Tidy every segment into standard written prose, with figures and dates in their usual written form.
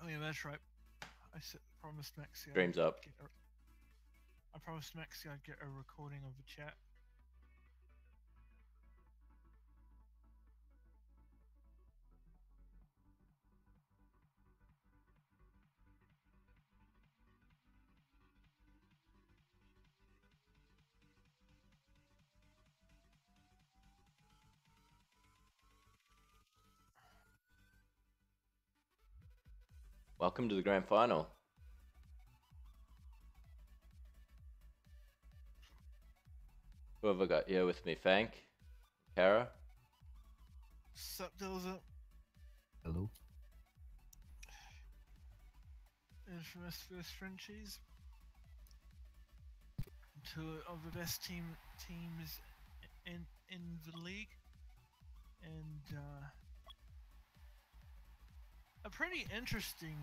Yeah, that's right. Promised Maxi Stream's up. I promised Maxi I'd get a recording of the chat. Welcome to the grand final. Who have I got here with me? Fank? Kara? Sup, Dilza? Hello. Infamous vs Frintchies. Two of the best teams in the league, and a pretty interesting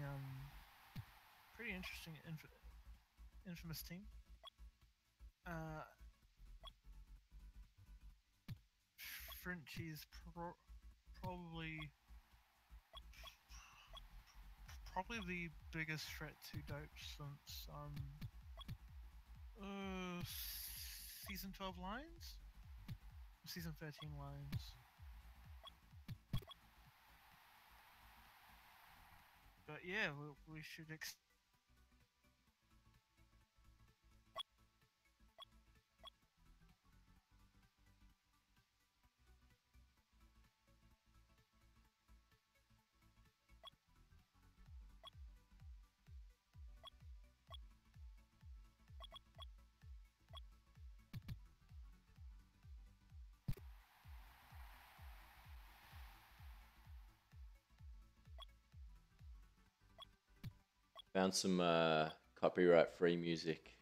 infamous team. Frintchies probably the biggest threat to dope since season 12 Lions? Season 13 Lions. But yeah, we should Found some copyright-free music.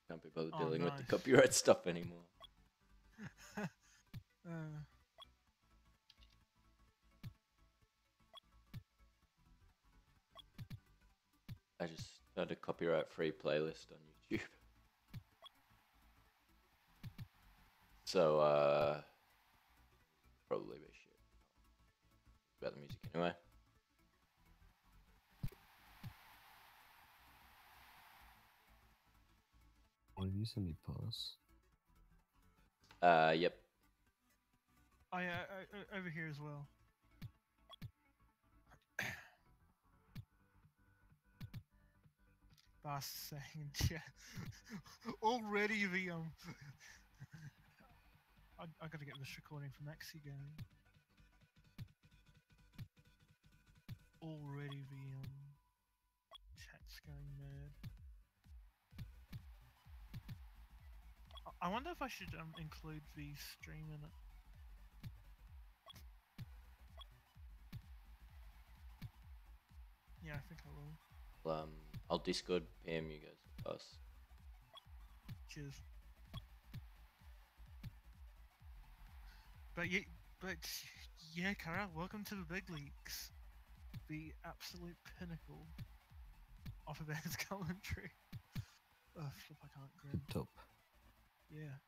Can't be bothered dealing with the nice. copyright stuff anymore. I just found a copyright-free playlist on YouTube. So, probably be shit. About the music anyway. What have you sent me pass? Yep. Oh yeah, over here as well. Boss saying in chat. Already the I gotta get this recording from Maxi going. Already the chat's going mad. I wonder if I should include the stream in it. Yeah, I think I will. I'll Discord PM you guys pass. Cheers. But yeah, Kara, welcome to the big leagues. The absolute pinnacle of HBANZ commentary. Oh, flip, I can't grin. Top. Yeah.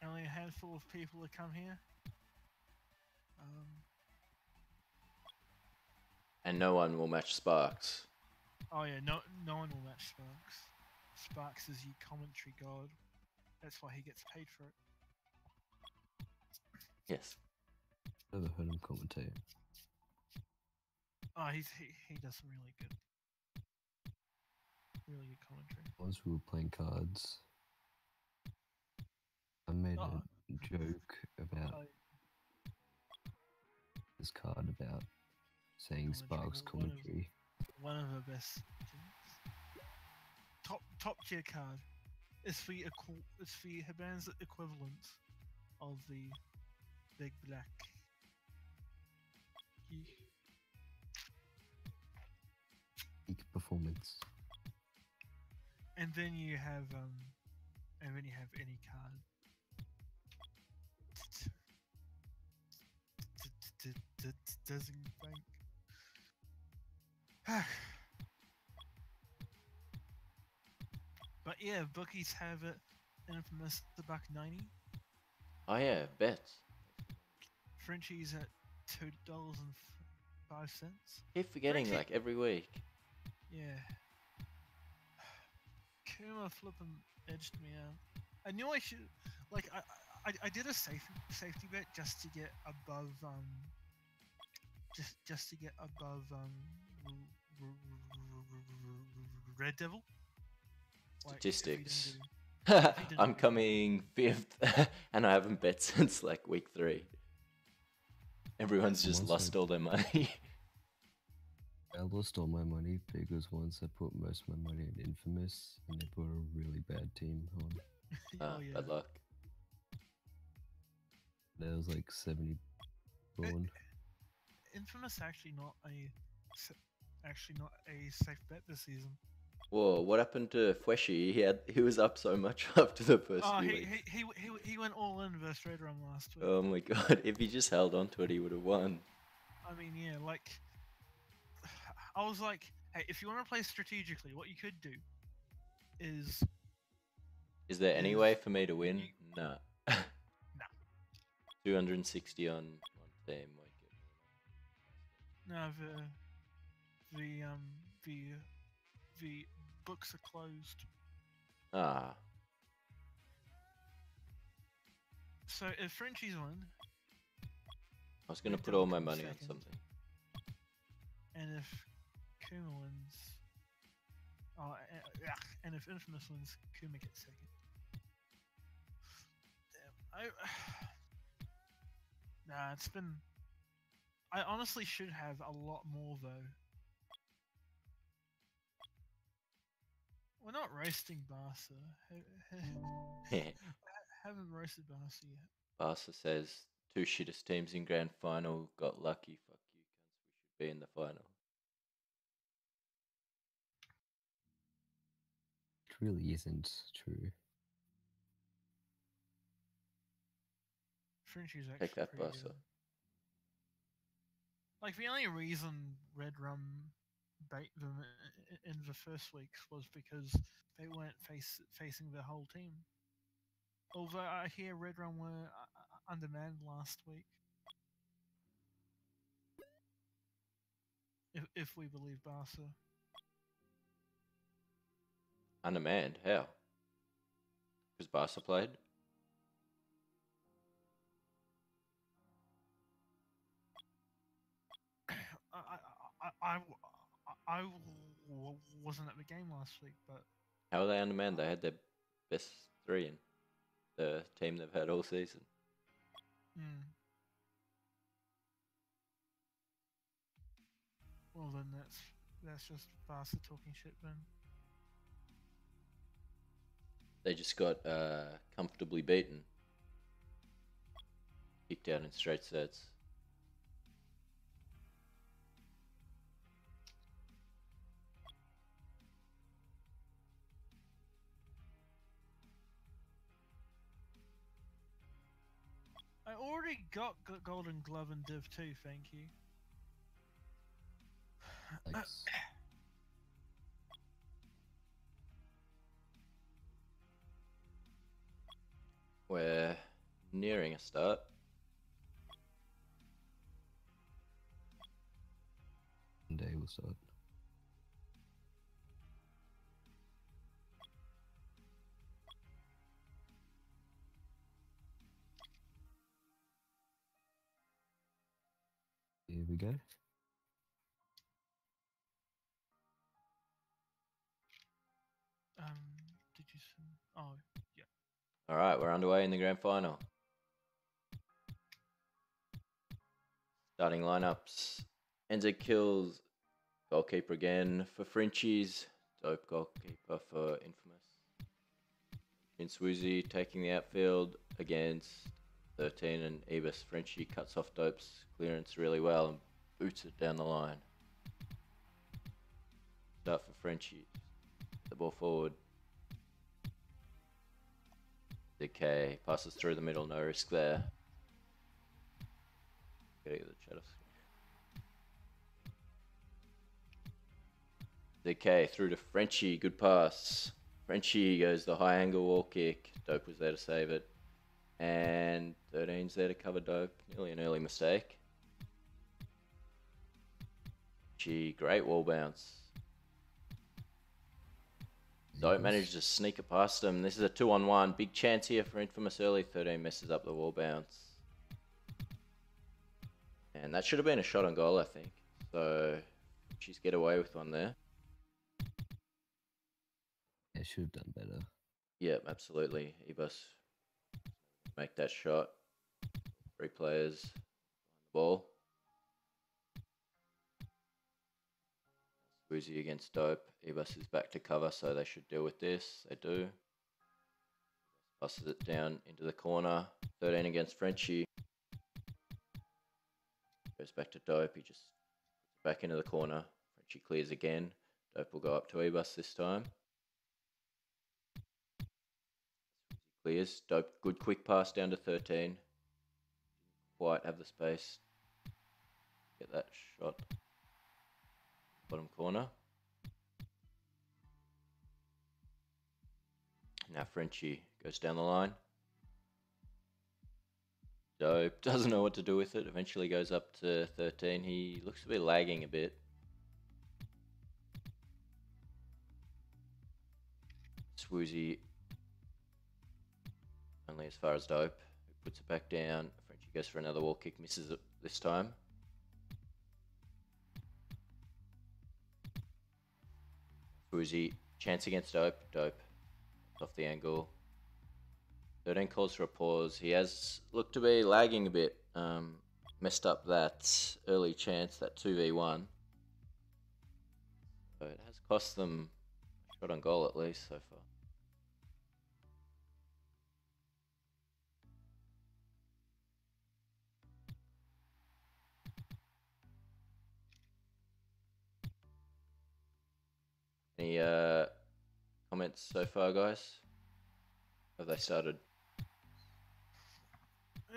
Only a handful of people that come here. And no one will match Sparks. Oh yeah, no one will match Sparks. Sparks is your commentary god. That's why he gets paid for it. Yes. Never heard him commentate. Oh, he does some really good commentary. Once we were playing cards, I made a joke about this card about saying Sparks commentary. One of the best. Top tier card. It's the HBANZ equivalent of the big black. Peak performance. And then you have any card. Doesn't bank. But yeah, bookies have it infamous the buck 90. Oh yeah, bets. Frintchies at $2.05. Keep forgetting, Frankly- like, every week. Yeah. Kuma flippin' edged me out. I knew I should. Like, I did a safety bet just to get above just to get above Red Devil. Like, if he didn't Statistics. do- if he didn't I'm do- coming 5th, and I haven't bet since, like, week 3. Everyone's just Almost lost like- all their money. I lost all my money because once I put most of my money in Infamous and they put a really bad team on. Oh yeah. Bad luck. That was like 70 born. Infamous actually not a safe bet this season. Whoa, what happened to Fweshy? He was up so much after the first Oh, few he, weeks. he went all in versus Red Rum last week. Oh my god, if he just held on to it, he would have won. I mean, yeah, like, I was like, hey, if you want to play strategically, what you could do is Is there any Is way for me to win? you- Nah. Nah. 260 on one team. no, the books are closed. Ah, So if Frintchies win, I was gonna Red put Devil all my comes money on second. something. and if Kuma wins, and if Infamous wins, Kuma gets second. Damn, nah, it's been. I honestly should have a lot more though. We're not roasting Barca. Haven't roasted Barca yet. Barca says 2 shittest teams in grand final got lucky. Fuck you, cunts. We should be in the final. It really isn't true. Frinchie's actually Take that, pretty Barca. good. Like, the only reason Red Rum bait them in the first weeks was because they weren't facing their whole team. Although I hear Red Rum were undermanned last week. If we believe Barca. Undermanned? How? Because Barca played? I wasn't at the game last week, but How are they undermanned? They had their best 3 in the team they've had all season. Well, then that's just Barca talking shit then. They just got comfortably beaten. Kicked out in straight sets. I already got Golden Glove and Div 2, thank you. Thanks. We're nearing a start. One day we'll start. Here we go. Did you send? Oh, yeah. Alright, we're underway in the grand final. Starting lineups. NZ kills. Goalkeeper again for Frintchies. Dope goalkeeper for Infamous. Vince Woozy taking the outfield against 13 and Ebis. Frenchie cuts off Dope's clearance really well and boots it down the line. Start for Frenchie. The ball forward. Decay passes through the middle, no risk there. Gotta get the chat off screen. Decay through to Frenchie, good pass. Frenchie goes the high angle wall kick. Dope was there to save it. And 13's there to cover Dope. Nearly an early mistake. Frenchie, great wall bounce. Don't manage to sneak it past him. This is a 2-on-1. Big chance here for Infamous early. 13 messes up the wall bounce. And that should have been a shot on goal, I think. So, she's get away with one there. Yeah, should have done better. Yep, absolutely. Ebus make that shot. 3 players on the ball. Woozy against Dope. Ebus is back to cover, so they should deal with this. They do. Passes it down into the corner. 13 against Frenchie. Goes back to Dope. He just puts it back into the corner. Frenchie clears again. Dope will go up to Ebus this time. Clears. Dope, good quick pass down to 13. Didn't quite have the space. Get that shot. Bottom corner. Now Frenchie goes down the line. Dope doesn't know what to do with it. Eventually goes up to 13. He looks to be lagging a bit. Swoozy only as far as Dope, who puts it back down. Frenchie goes for another wall kick, misses it this time. Swoozy, chance against Dope. Dope off the angle. 13 calls for a pause. He has looked to be lagging a bit. Messed up that early chance, that 2v1. So it has cost them a shot on goal at least so far. Any comments so far, guys? Have they started?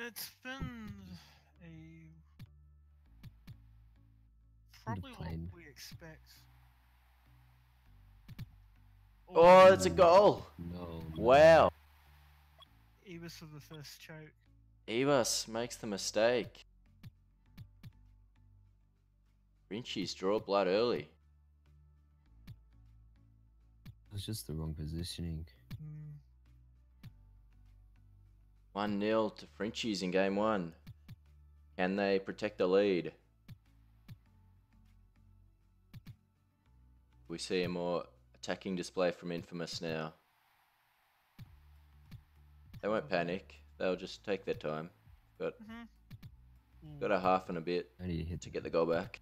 It's been a probably what plain. we expect. Oh, it's a goal! No. Wow! Ebus for the first choke. Ebus makes the mistake. Frintchies draw blood early. It was just the wrong positioning. 1-0 to Frintchies in game 1. Can they protect the lead? We see a more attacking display from Infamous now. They won't panic. They'll just take their time. Got a half and a bit to get the goal back.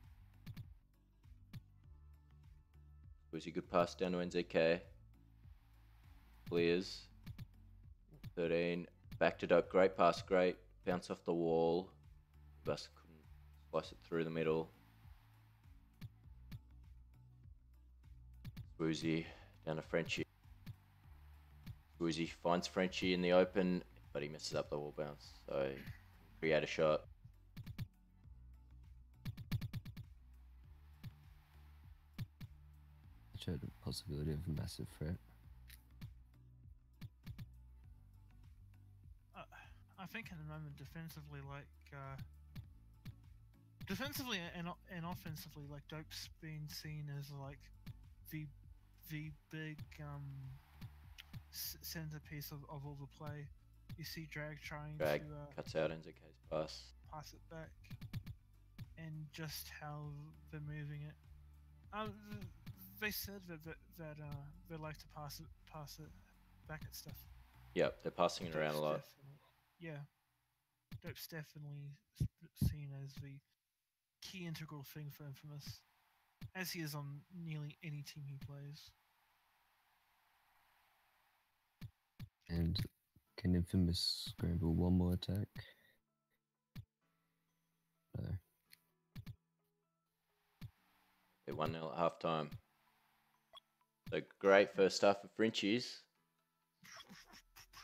Was a good pass down to NZK. Clears. 13. Back to Dope. Great pass. Great. Bounce off the wall. Bus couldn't slice it through the middle. Woozy down to Frenchie. Woozy finds Frenchie in the open, but he messes up the wall bounce. So, create a shot. Showed the possibility of a massive threat. I think at the moment defensively, defensively and offensively, Dope's been seen as the big centerpiece of all the play. You see Drag trying Drag to cuts out NZK's pass. pass it back, and just how they're moving it. They said that they like to pass it back at stuff. Yep, they're passing it around a lot. Yeah, Dope's definitely seen as the key integral thing for Infamous, as he is on nearly any team he plays. And can Infamous scramble one more attack? No. They're 1-0 at half time. So great first half for Frintchies.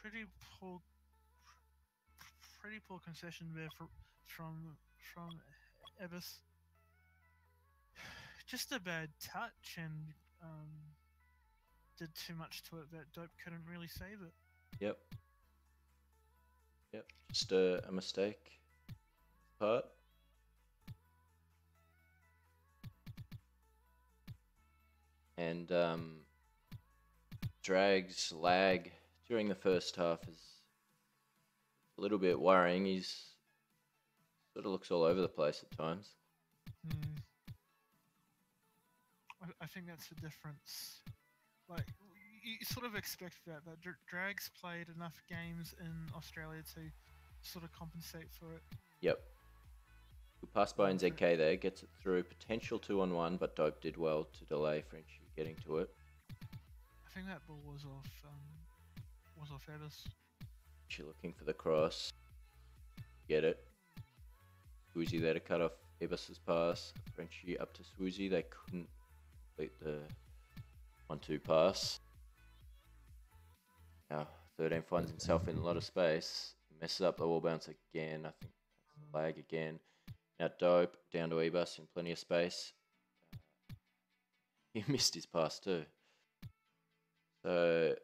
Pretty poor concession there from Ebus. Just a bad touch and did too much to it that Dope couldn't really save it. Yep. Just a mistake. Part. and Drag's lag during the first half is a little bit worrying. He's sort of looks all over the place at times. Hmm. I think that's the difference. Like, you sort of expect that Drag's played enough games in Australia to sort of compensate for it. Yep. Good pass by NZK there, gets it through. Potential 2-on-1, but Dope did well to delay Frintchies getting to it. I think that ball was off Evers. She looking for the cross. Get it. Swoozy there to cut off Ebus's pass. Frenchie up to Swoozy. They couldn't complete the 1-2 pass. Now 13 finds himself in a lot of space. Messes up the wall bounce again. I think that's a lag again. Now Dope down to Ebus in plenty of space. He missed his pass too. So,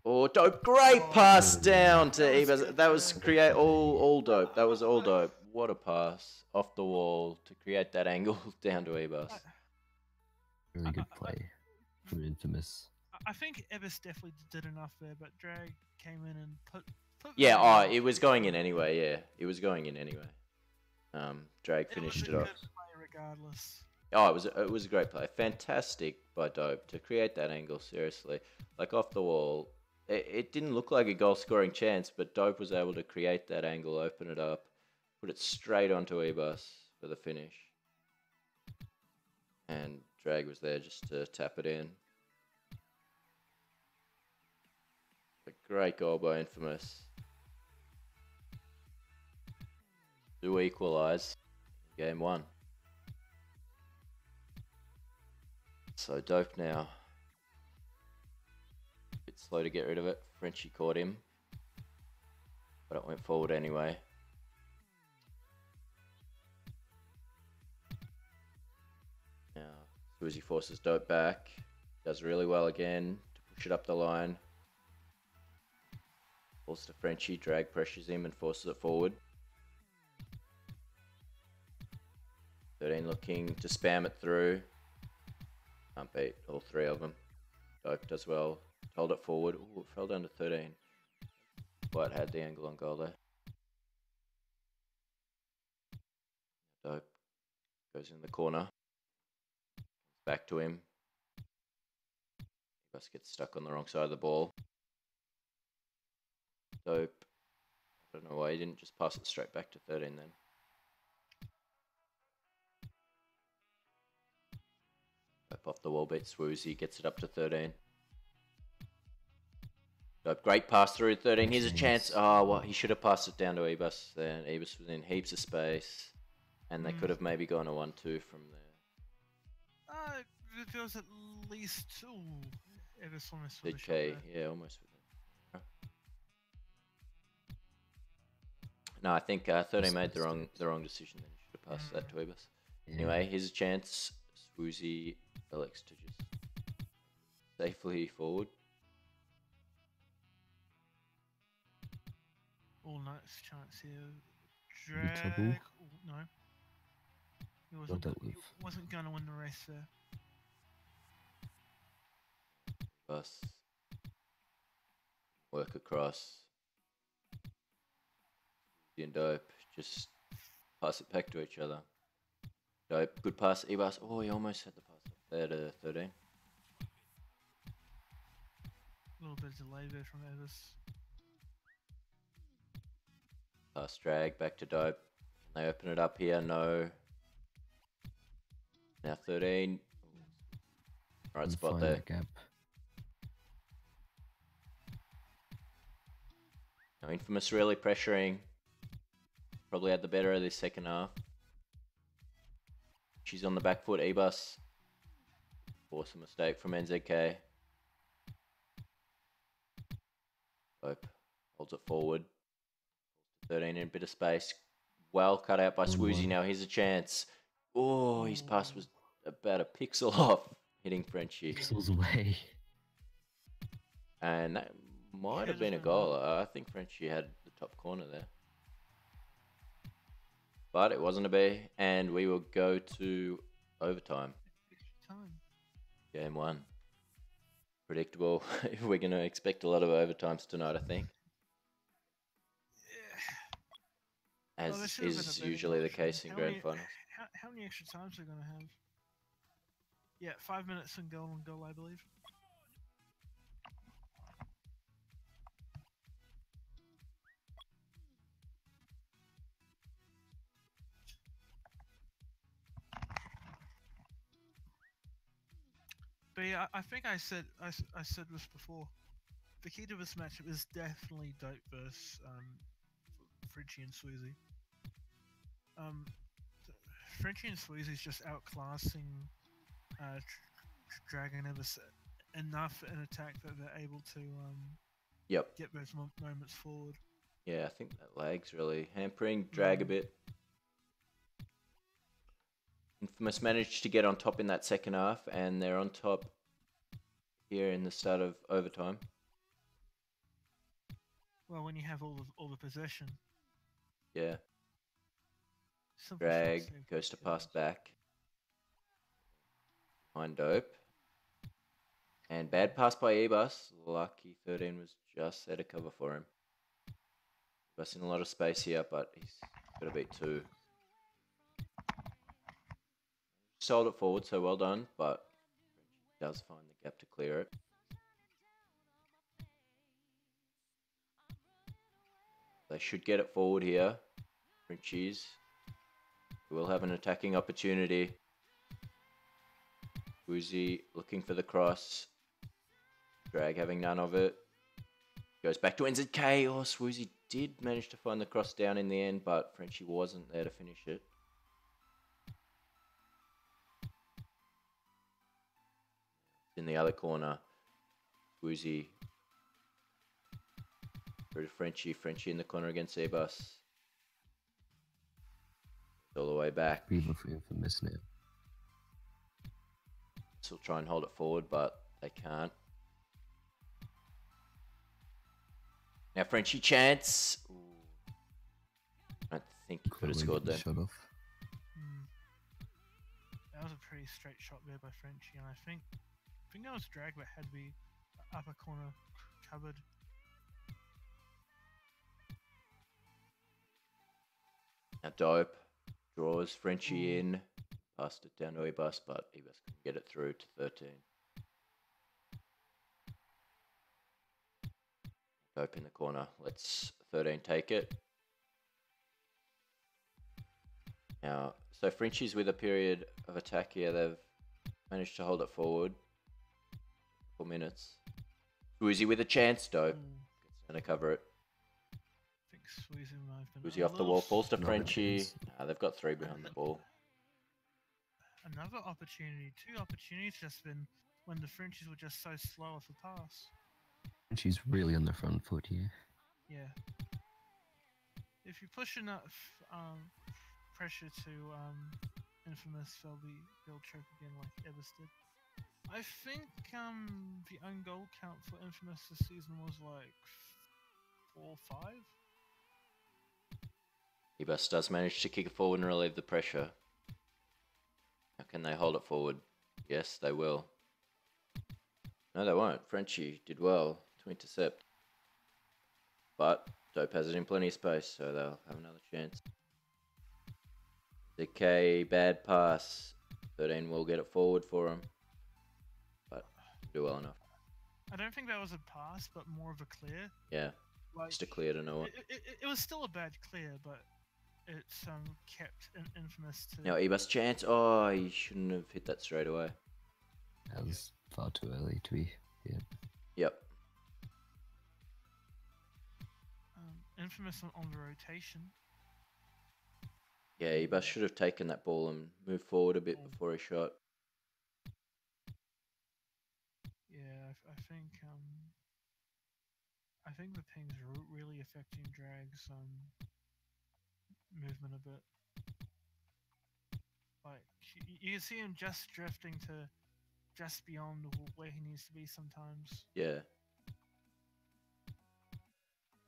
Dope, great pass down to Ebus. That was create all Dope. That was all Dope. What a pass off the wall to create that angle down to Ebus. Really good play from Infamous. I think Ebus definitely did enough there, but Drag came in and put Yeah, it was going in anyway. Yeah, it was going in anyway. Drag finished it off. Good play regardless. Oh, it was a great play. Fantastic by Dope to create that angle. Seriously, like off the wall. It didn't look like a goal scoring chance, but Dope was able to create that angle, open it up, put it straight onto Ebus for the finish. And Drag was there just to tap it in. A great goal by Infamous. To equalise game 1. So Dope now. A bit slow to get rid of it. Frenchie caught him. But it went forward anyway. Now, Suzy forces Dope back. Does really well again to push it up the line. Falls to Frenchie. Drag pressures him and forces it forward. 13 looking to spam it through. Can't beat all 3 of them. Dope does well. Hold it forward. Ooh, it fell down to 13. But had the angle on goal there. Dope goes in the corner. Back to him. Just gets stuck on the wrong side of the ball. Dope. I don't know why he didn't just pass it straight back to 13 then. Dope off the wall, beats Swoozy, gets it up to 13. Dope, great pass through 13. Here's a chance. Oh, well, he should have passed it down to Ebus. Then Ebus was in heaps of space, and they could have maybe gone a 1-2 from there. There was at least 2. Ebus almost with DK, yeah, almost with it. No, I think 13 made the wrong decision. Then he should have passed that to Ebus. Yeah. Anyway, here's a chance. Swoozy elects to just safely forward. Oh, nice chance here. Drag. Oh, no. He wasn't going to win the race there. Bus. Work across. And Dope just pass it back to each other. Dope, good pass. Ebus. Oh, he almost had the pass up there to 13. A little bit of delay there from Ebus. Pass Drag back to Dope. They open it up here. No. Now 13. Right spot there. Gap. Now Infamous really pressuring. Probably had the better of this second half. She's on the back foot, Ebus. Force a mistake from NZK. Dope holds it forward. 13 in a bit of space. Well cut out by Swoozy. Now here's a chance. Oh, his pass was about a pixel off, hitting Frenchie. Pixels away. And that might have been a goal. I think Frenchie had the top corner there. But it wasn't a B, and we will go to overtime. Extra time. Game 1. Predictable. We're going to expect a lot of overtimes tonight, I think. Yeah. As there should have been a is betting usually the option. case in grand finals. How many extra times are we going to have? Yeah, 5 minutes and goal, I believe. But yeah, I think I said this before. The key to this matchup is definitely Dope versus Fritchie and Sweezy. Fritchie and Sweezy's just outclassing Dragon enough in attack that they're able to Yep. get those moments forward. Yeah, I think that lag's really hampering Drag a bit. Infamous managed to get on top in that second half, and they're on top here in the start of overtime. Well, when you have all the possession. Yeah. Simple Drag goes to pass back. Behind Dope. And bad pass by Ebus. Lucky 13 was just there to cover for him. Ebus in a lot of space here, but he's got to beat 2. Sold it forward, so well done, but he does find the gap to clear it. They should get it forward here. Frintchies will have an attacking opportunity. Woozy looking for the cross. Drag having none of it. Goes back to NZK. Oh, Swoozy did manage to find the cross down in the end, but Frenchie wasn't there to finish it. In the other corner, Woozy through to Frenchie. Frenchie in the corner against Ebus. All the way back. People for Infamous now. Still try and hold it forward, but they can't. Now Frenchie chance. Ooh. I don't think he could have scored there. Shot off. That was a pretty straight shot there by Frenchie, and I think that was Drag that had the upper corner covered. Now Dope draws Frenchie in. Passed it down to Ebus, but Ebus couldn't get it through to 13. Dope in the corner. Let's 13 take it. Now, so Frenchie's with a period of attack here. They've managed to hold it forward. 4 minutes. Woozy with a chance. Dope gets down to cover it. I think Sweezy might have been Woozy off the wall. Falls to Frenchie. Nah, they've got 3 behind the ball. Another opportunity. 2 opportunities just been when the Frenchies were just so slow off the pass. And she's really on the front foot here. Yeah. If you push enough pressure to Infamous, they'll choke again like Ebus did. I think the own goal count for Infamous this season was like 4 or 5. Ebus does manage to kick it forward and relieve the pressure. How can they hold it forward? Yes, they will. No, they won't. Frenchie did well to intercept. But Dope has it in plenty of space, so they'll have another chance. Decay, bad pass. 13 will get it forward for him. But do well enough. I don't think that was a pass, but more of a clear. Yeah, Like, just a clear to know it. It was still a bad clear, but it's kept Infamous to... Now Ebus chance. Oh, he shouldn't have hit that straight away. That was far too early to be. Yeah. Yep. Infamous on the rotation. Yeah, Ebus should have taken that ball and moved forward a bit before he shot. Yeah, I think the ping's really affecting Drag's movement a bit. Like you can see him just drifting to just beyond where he needs to be sometimes. Yeah.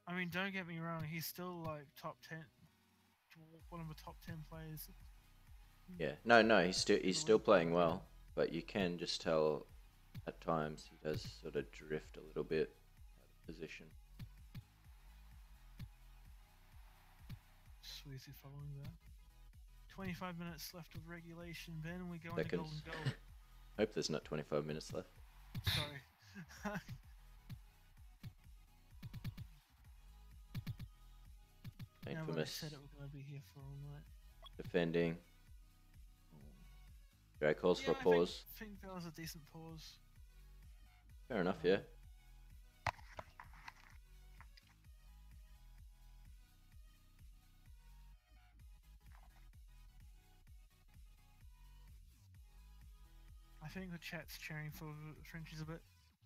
I mean, don't get me wrong, he's still like top 10, one of the top 10 players. Yeah. No, he's still playing well, but you can just tell at times he does sort of drift a little bit out of position. Sweezy following that. 25 minutes left of regulation, Ben, and we go into golden Seconds. goal. Hope there's not 25 minutes left. Sorry. Now that I Infamous said it, we're going to be here for all night. defending. Drag calls for a I pause. think that was a decent pause. Fair enough, yeah. I think the chat's cheering for Frintchies a bit.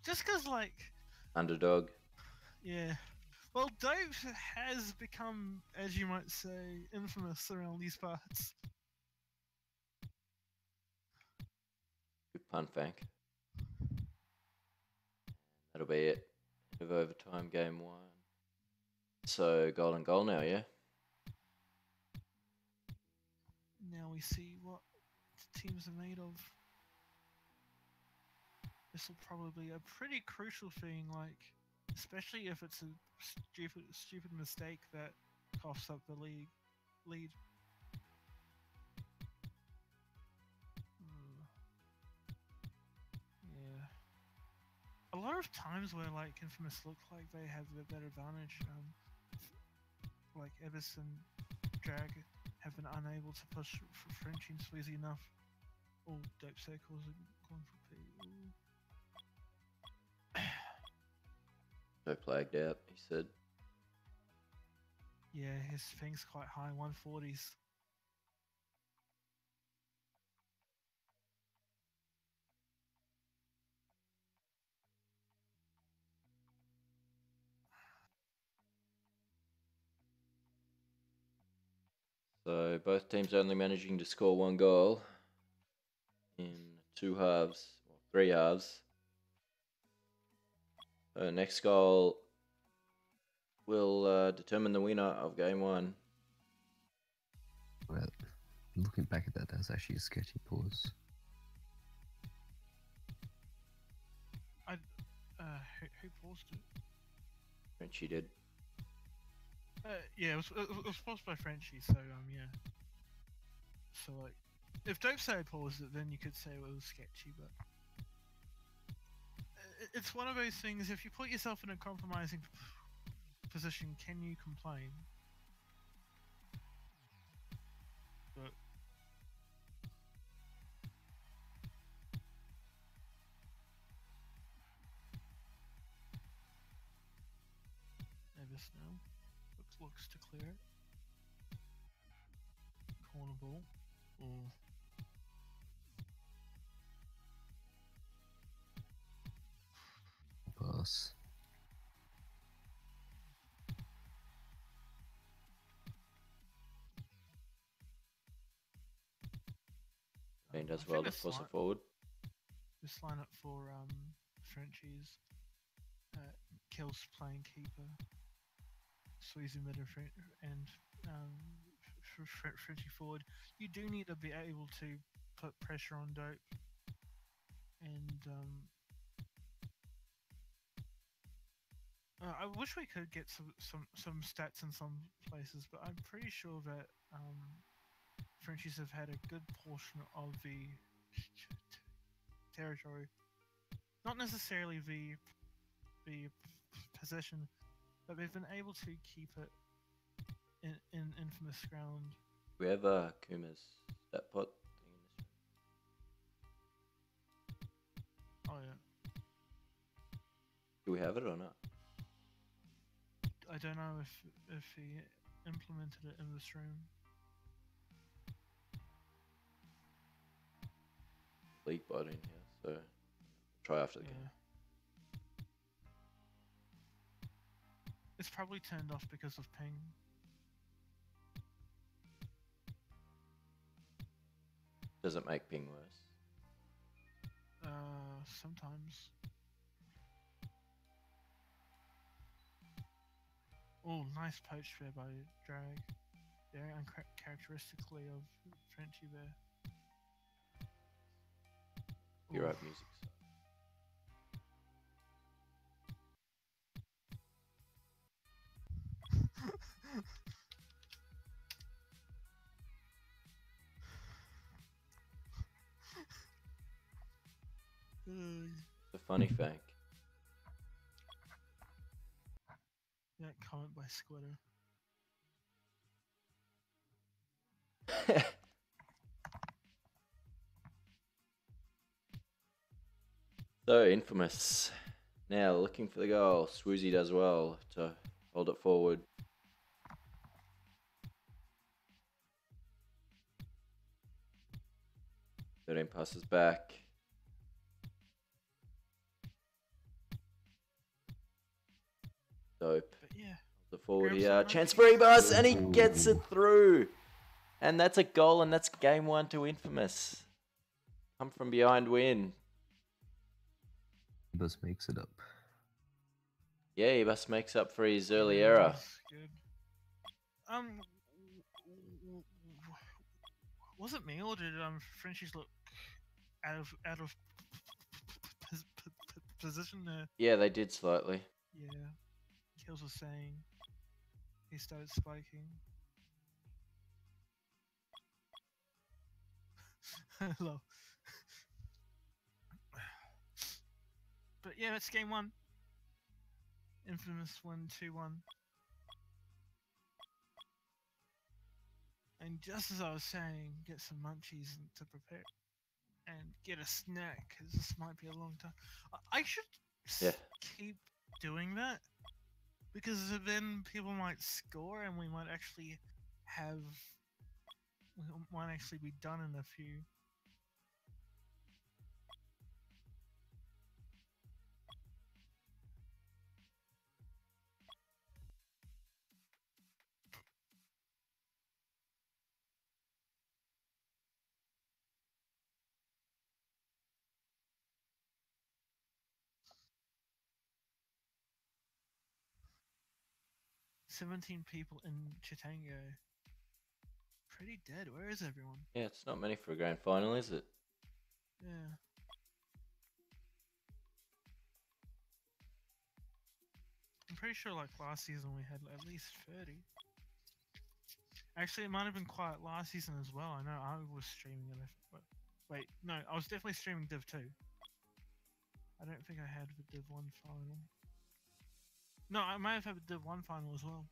Just because, like... Underdog. Yeah. Well, Dope has become, as you might say, infamous around these parts. Good pun, Fank. That'll be it. End of overtime, game 1. So, golden goal now, yeah? Now we see what the teams are made of. This will probably be a pretty crucial thing, like, especially if it's a stupid mistake that coughs up the lead. Yeah. A lot of times where like Infamous look like they have a better advantage, like Everson, Drag have been unable to push for Frenchie and Sweezy enough. Oh, Dope Circles are going for P. So plagued out, he said. Yeah, his thing's quite high, 140s. So, both teams only managing to score 1 goal in 2 halves, or 3 halves. Next goal will determine the winner of game 1. Well, looking back at that was actually a sketchy pause. Who paused it? Frenchie did. Yeah, it was paused by Frenchie, so yeah. So like, if Dope had paused it, then you could say it was sketchy, but it's one of those things. If you put yourself in a compromising position, can you complain? But Nevis now looks to clear it. Corner ball. Oh. Pass. Bean does I well think to force it forward. This lineup for Frenchies, Kills playing keeper, Sweezy mid and Frenchie forward. You do need to be able to put pressure on Dope, and I wish we could get some stats in some places, but I'm pretty sure that Frenchies have had a good portion of the territory, not necessarily the possession, but they've been able to keep it in infamous ground. We have Kuma's stat pot thing in this room. Oh yeah. Do we have it or not? I don't know if he implemented it in this room. League bot in here, so try after the game. It's probably turned off because of ping. Does it make ping worse? Sometimes. Oh, nice poach there by Drag. Very uncharacteristically of Frenchie there. Copyright music. It's a funny fact. That comment by Squitter. So, Infamous. Now, looking for the goal. Swoozy does well to hold it forward. Thirteen passes back. Dope. But yeah, The forward Grabs here. that Chance right for Ebus, and he gets it through. And that's a goal, and that's game 1 to Infamous. Come from behind win. Bus makes it up. Yeah, Ebus makes up for his early yeah, error. that's good. Was it me or did Frintchies look out of position there? Yeah, they did slightly. Yeah, Kills was saying he started spiking. Hello. But yeah, it's game 1. Infamous win 2-1. And just as I was saying, get some munchies to prepare and get a snack because this might be a long time. I should keep doing that because then people might score and we might actually be done in a few. "17 people in Chitango. Pretty dead. Where is everyone?" Yeah, it's not many for a grand final, is it? Yeah. I'm pretty sure like last season we had at least 30. Actually, it might have been quiet last season as well. I know I was streaming it. Wait, no, I was definitely streaming Div 2. I don't think I had the Div 1 final. No, I might have had the Div 1 final as well.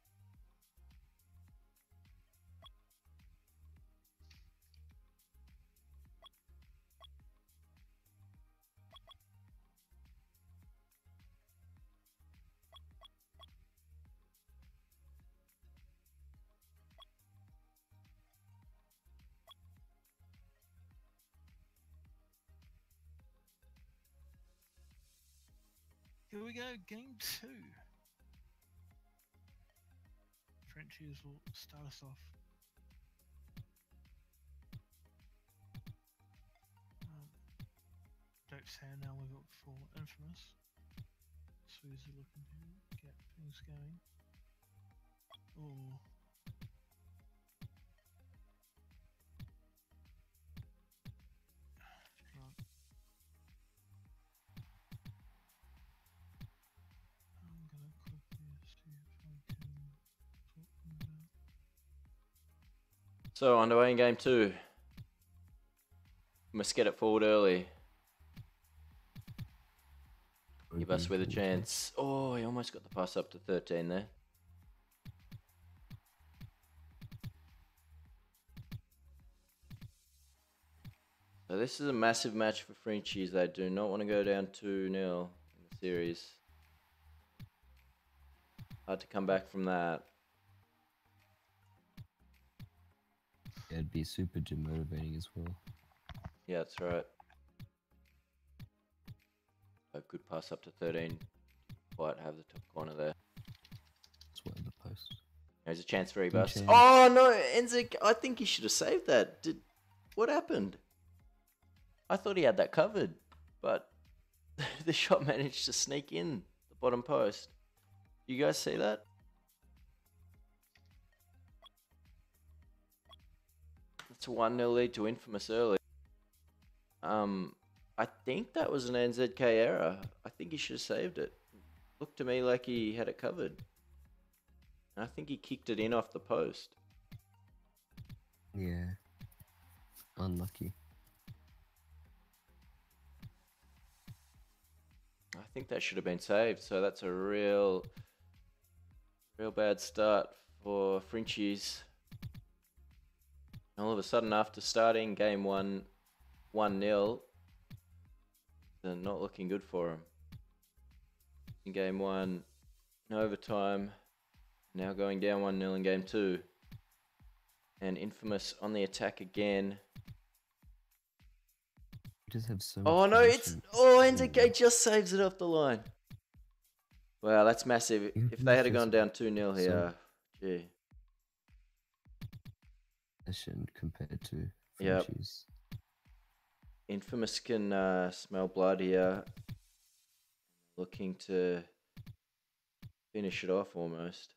Here we go, game 2. Frintchies will start us off. Dope's here now we've got for Infamous. Swoozy looking to get things going. Oh. Right. I'm gonna quickly see if I can talk them down. So, underway in game 2. Must get it forward early. Give us with a chance. Oh, he almost got the pass up to 13 there. So this is a massive match for Frintchies. They do not want to go down 2-0 in the series. Hard to come back from that. Yeah, it'd be super demotivating as well. Yeah, that's right. A good pass up to 13. Quite have the top corner there. That's why the post. There's a chance for Ebus. chance. Oh no, Enzik! I think he should have saved that. What happened? I thought he had that covered, but the shot managed to sneak in the bottom post. You guys see that? It's a 1-0 lead to Infamous early. I think that was an NZK error. I think he should have saved it. Looked to me like he had it covered. And I think he kicked it in off the post. Yeah. Unlucky. think that should have been saved. So that's a real bad start for Frintchies. All of a sudden, after starting game 1-0, they're not looking good for them. In game 1, in overtime, now going down 1-0 in game 2. And Infamous on the attack again. Just have so Oh much no, position. NZK just saves it off the line. Wow, that's massive. If they had gone down 2-0 here, gee. Position compared to Yep. Frintchies. Infamous can smell blood here. Looking to finish it off almost.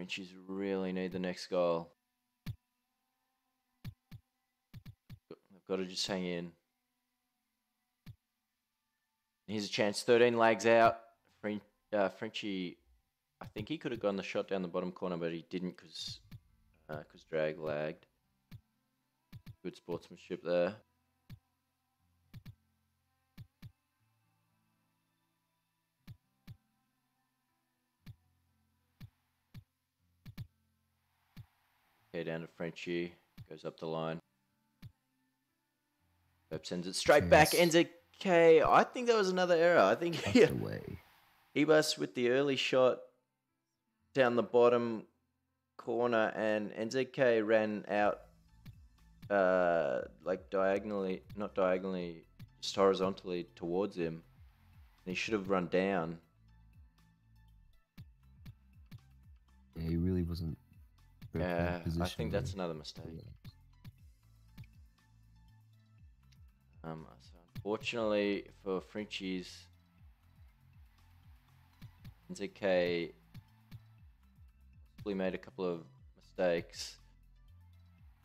Frintchies really need the next goal. They've got to just hang in. Here's a chance. 13 lags out. Frenchie, I think he could have gone the shot down the bottom corner, but he didn't because drag lagged. Good sportsmanship there. Okay, down to Frenchie. Goes up the line. Hope sends it straight back. NZK. I think that was another error. I think Ebus with the early shot down the bottom corner, and NZK ran out like diagonally, not diagonally, just horizontally towards him. And he should have run down. Yeah, he really wasn't. Yeah, I think that's another mistake. So unfortunately for Frintchies, NZK possibly made a couple of mistakes.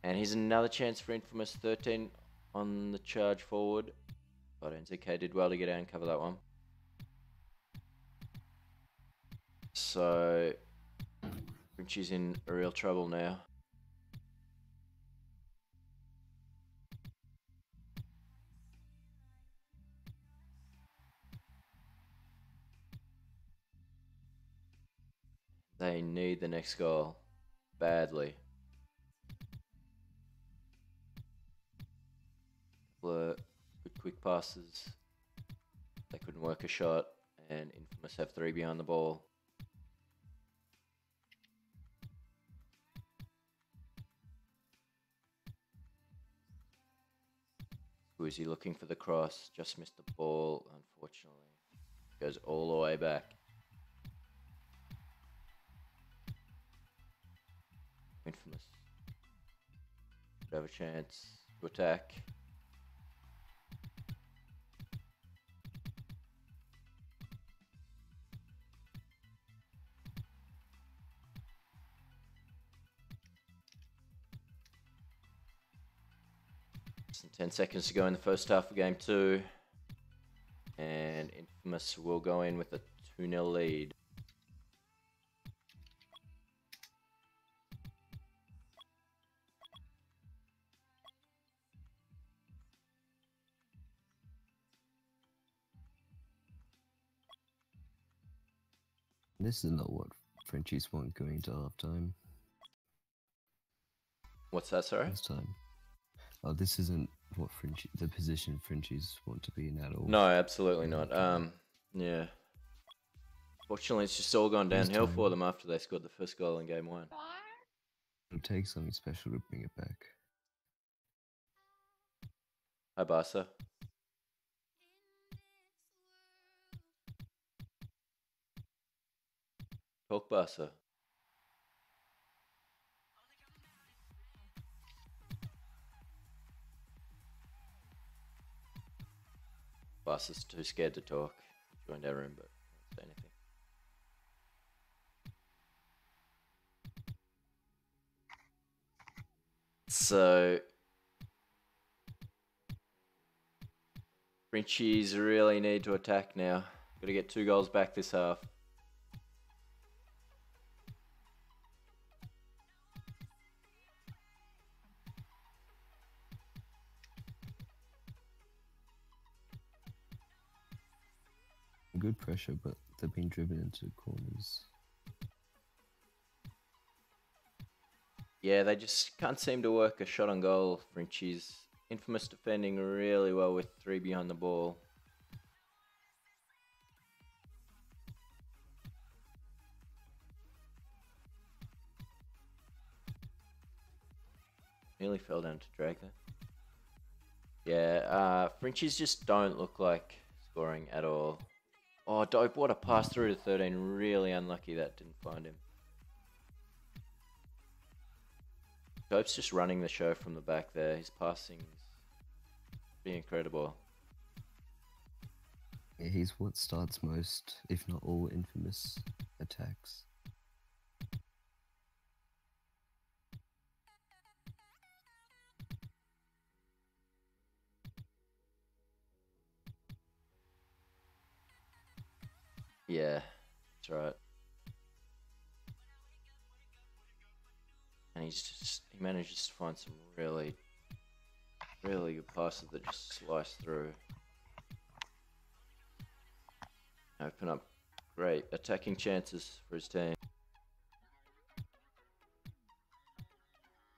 And here's another chance for Infamous. 13 on the charge forward. But NZK did well to get out and cover that one. So Frintchies in real trouble now. They need the next goal badly. Good quick passes. They couldn't work a shot, and Infamous have 3 behind the ball. Squeezy looking for the cross, just missed the ball, unfortunately. Goes all the way back. Infamous. Could have a chance to attack. Less than 10 seconds to go in the first half of game 2. And Infamous will go in with a 2-0 lead. This is not what Frintchies want going to halftime. What's that, sorry? This time. Oh, this isn't what the position Frintchies want to be in at all. No, absolutely not. Yeah. Fortunately, it's just all gone downhill for them after they scored the first goal in game 1. It'll take something special to bring it back. Hi, Barca. Talk, Barca. Barca's too scared to talk. He joined our room, but won't say anything. So Frintchies really need to attack now. Got to get 2 goals back this half. good pressure, but they've been driven into corners. Yeah, they just can't seem to work a shot on goal. Frintchies. Infamous defending really well with 3 behind the ball. Nearly fell down to drag there. Yeah, Frintchies just don't look like scoring at all. Oh, Dope, what a pass through to 13. Really unlucky that didn't find him. Dope's just running the show from the back there. His passing's pretty incredible. Yeah, he's what starts most, if not all, infamous attacks. Yeah, that's right. And he manages to find some really good passes that just slice through. Open up great attacking chances for his team.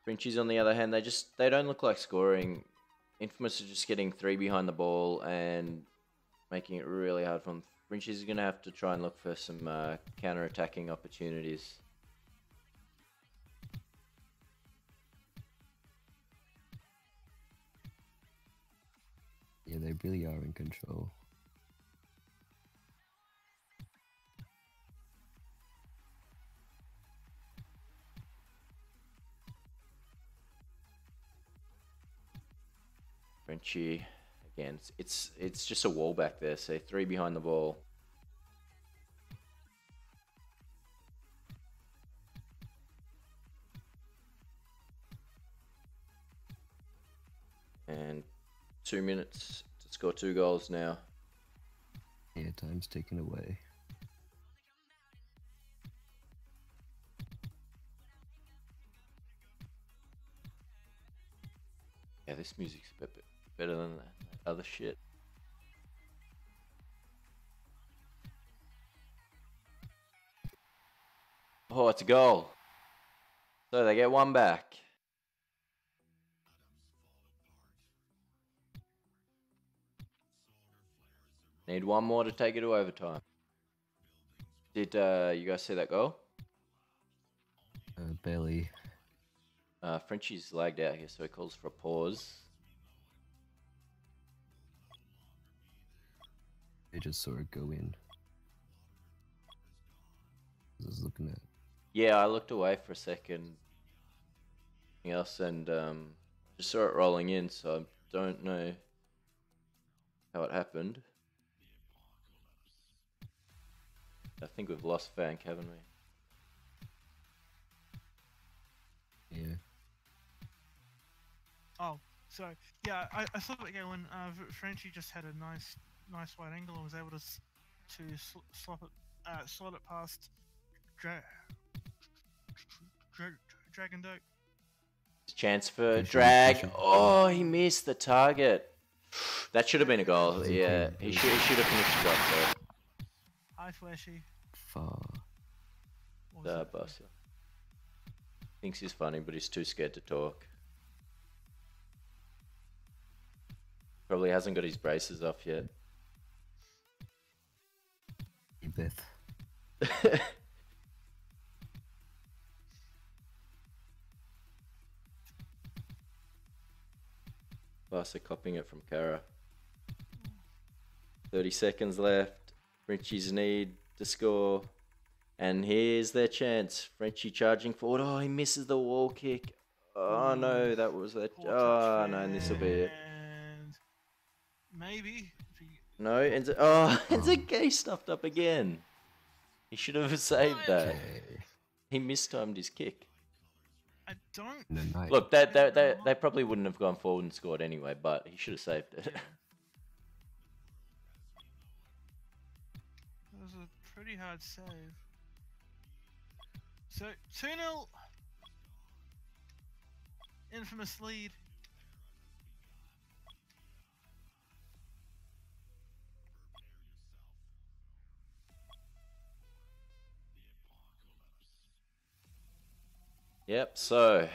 Frintchies on the other hand, they don't look like scoring. Infamous are just getting 3 behind the ball and making it really hard for them. Frintchies is going to have to try and look for some counter-attacking opportunities. Yeah, they really are in control. Frenchie, again, it's just a wall back there, so 3 behind the ball. And 2 minutes to score 2 goals now. Yeah, time's taken away. Yeah, this music's a bit better than that other shit. Oh, it's a goal. So they get 1 back. Need 1 more to take it to overtime. Did you guys see that goal? Barely. Frenchie's lagged out here, so he calls for a pause. They just saw it go in. I was looking at. Yeah, I looked away for a second. Else and just saw it rolling in, so I don't know how it happened. I think we've lost Vank, haven't we? Yeah. Oh, so yeah, I saw that go when Frenchie just had a nice wide angle and was able to slot it past Dragon Dope. Chance for drag. Oh, he missed the target. That should have been a goal. Yeah, he should have finished the shot there. Hi, Flashy. Far. Buster. Thinks he's funny, but he's too scared to talk. Probably hasn't got his braces off yet. Hey, Beth. Buster copying it from Kara. 30 seconds left. Frenchies need to score. And here's their chance. Frenchie charging forward. Oh, he misses the wall kick. Oh no, that was that. Oh no, and this will be it. And maybe. No, Enzo Gay stuffed up again. He should have saved that. He mistimed his kick. I don't. Look, they probably wouldn't have gone forward and scored anyway, but he should have saved it. That was a pretty hard save. So 2-0. Infamous lead. Yep, so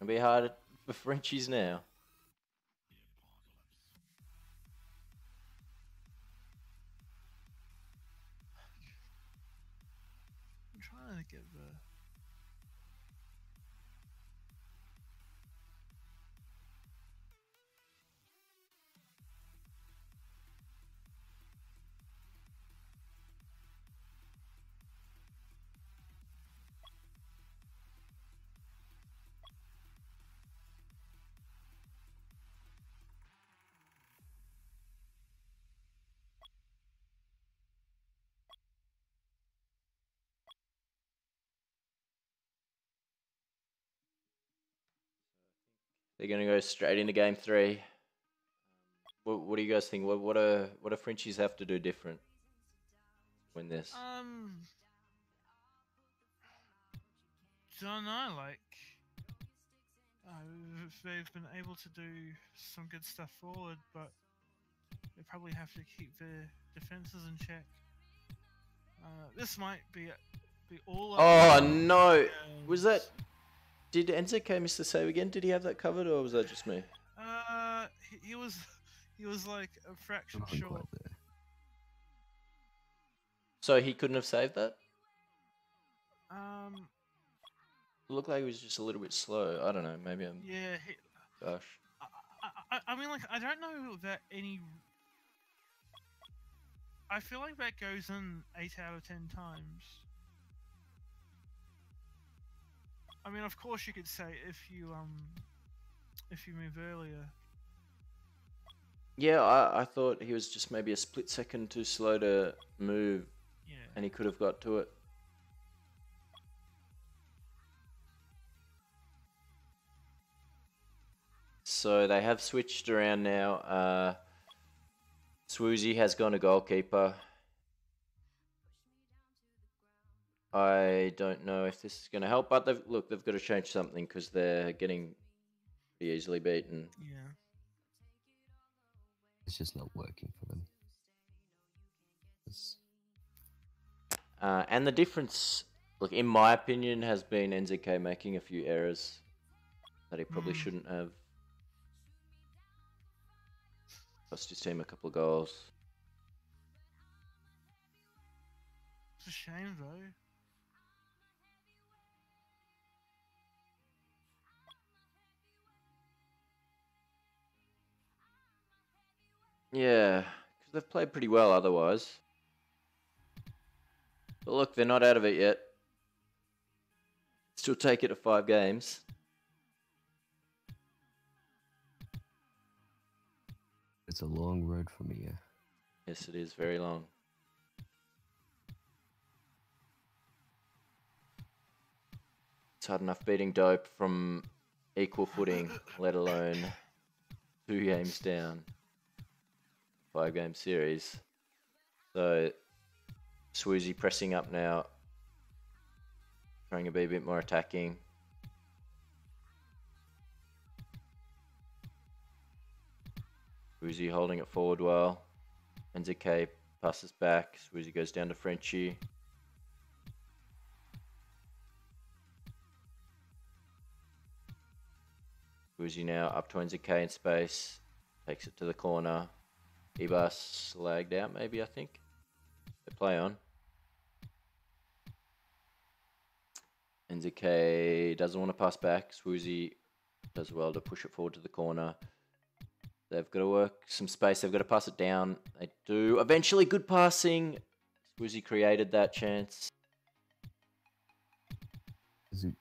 it'll be hard for Frintchies now. I'm trying to get the. They're going to go straight into game 3. What do you guys think? What do Frintchies have to do different to win this? Don't know. Like, they've been able to do some good stuff forward, but they probably have to keep their defenses in check. This might be all. Oh no! Was that? Did NZK miss the save again? Did he have that covered, or was that just me? He was like a fraction Not short. quite there. So he couldn't have saved that? It It looked like he was just a little bit slow. I don't know. Maybe I'm. yeah. Gosh. I mean, like, I don't know that any. I feel like that goes in 8 out of 10 times. I mean, of course, you could say if you move earlier. Yeah, I thought he was just maybe a split second too slow to move, Yeah. and he could have got to it. So they have switched around now. Swoozy has gone to goalkeeper. I don't know if this is going to help, but they've got to change something because they're getting pretty easily beaten. Yeah. It's just not working for them. And the difference, look, in my opinion, has been NZK making a few errors that he probably shouldn't have. Cost his team a couple of goals. It's a shame, though. Yeah, because they've played pretty well otherwise. But look, they're not out of it yet. Still take it to 5 games. It's a long road from here. Yes, it is very long. It's hard enough beating Dope from equal footing, let alone 2 games down. 5-game series. So, Swoozy pressing up now. Trying to be a bit more attacking. Swoozy holding it forward well. NZK passes back. Swoozy goes down to Frenchie. Swoozy now up to NZK in space. Takes it to the corner. Ebus lagged out maybe, I think. They play on. NZK doesn't want to pass back. Swoozy does well to push it forward to the corner. They've got to work some space. They've got to pass it down. They do. Eventually, good passing. Swoozy created that chance.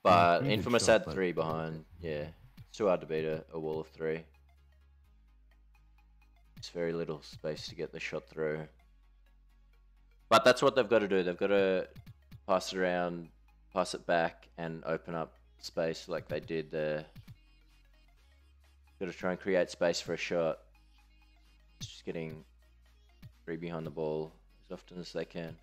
But Infamous had 3 behind. Yeah. It's too hard to beat a wall of 3. It's very little space to get the shot through. But that's what they've got to do. They've got to pass it around, pass it back, and open up space like they did there. Got to try and create space for a shot. It's just getting 3 behind the ball as often as they can.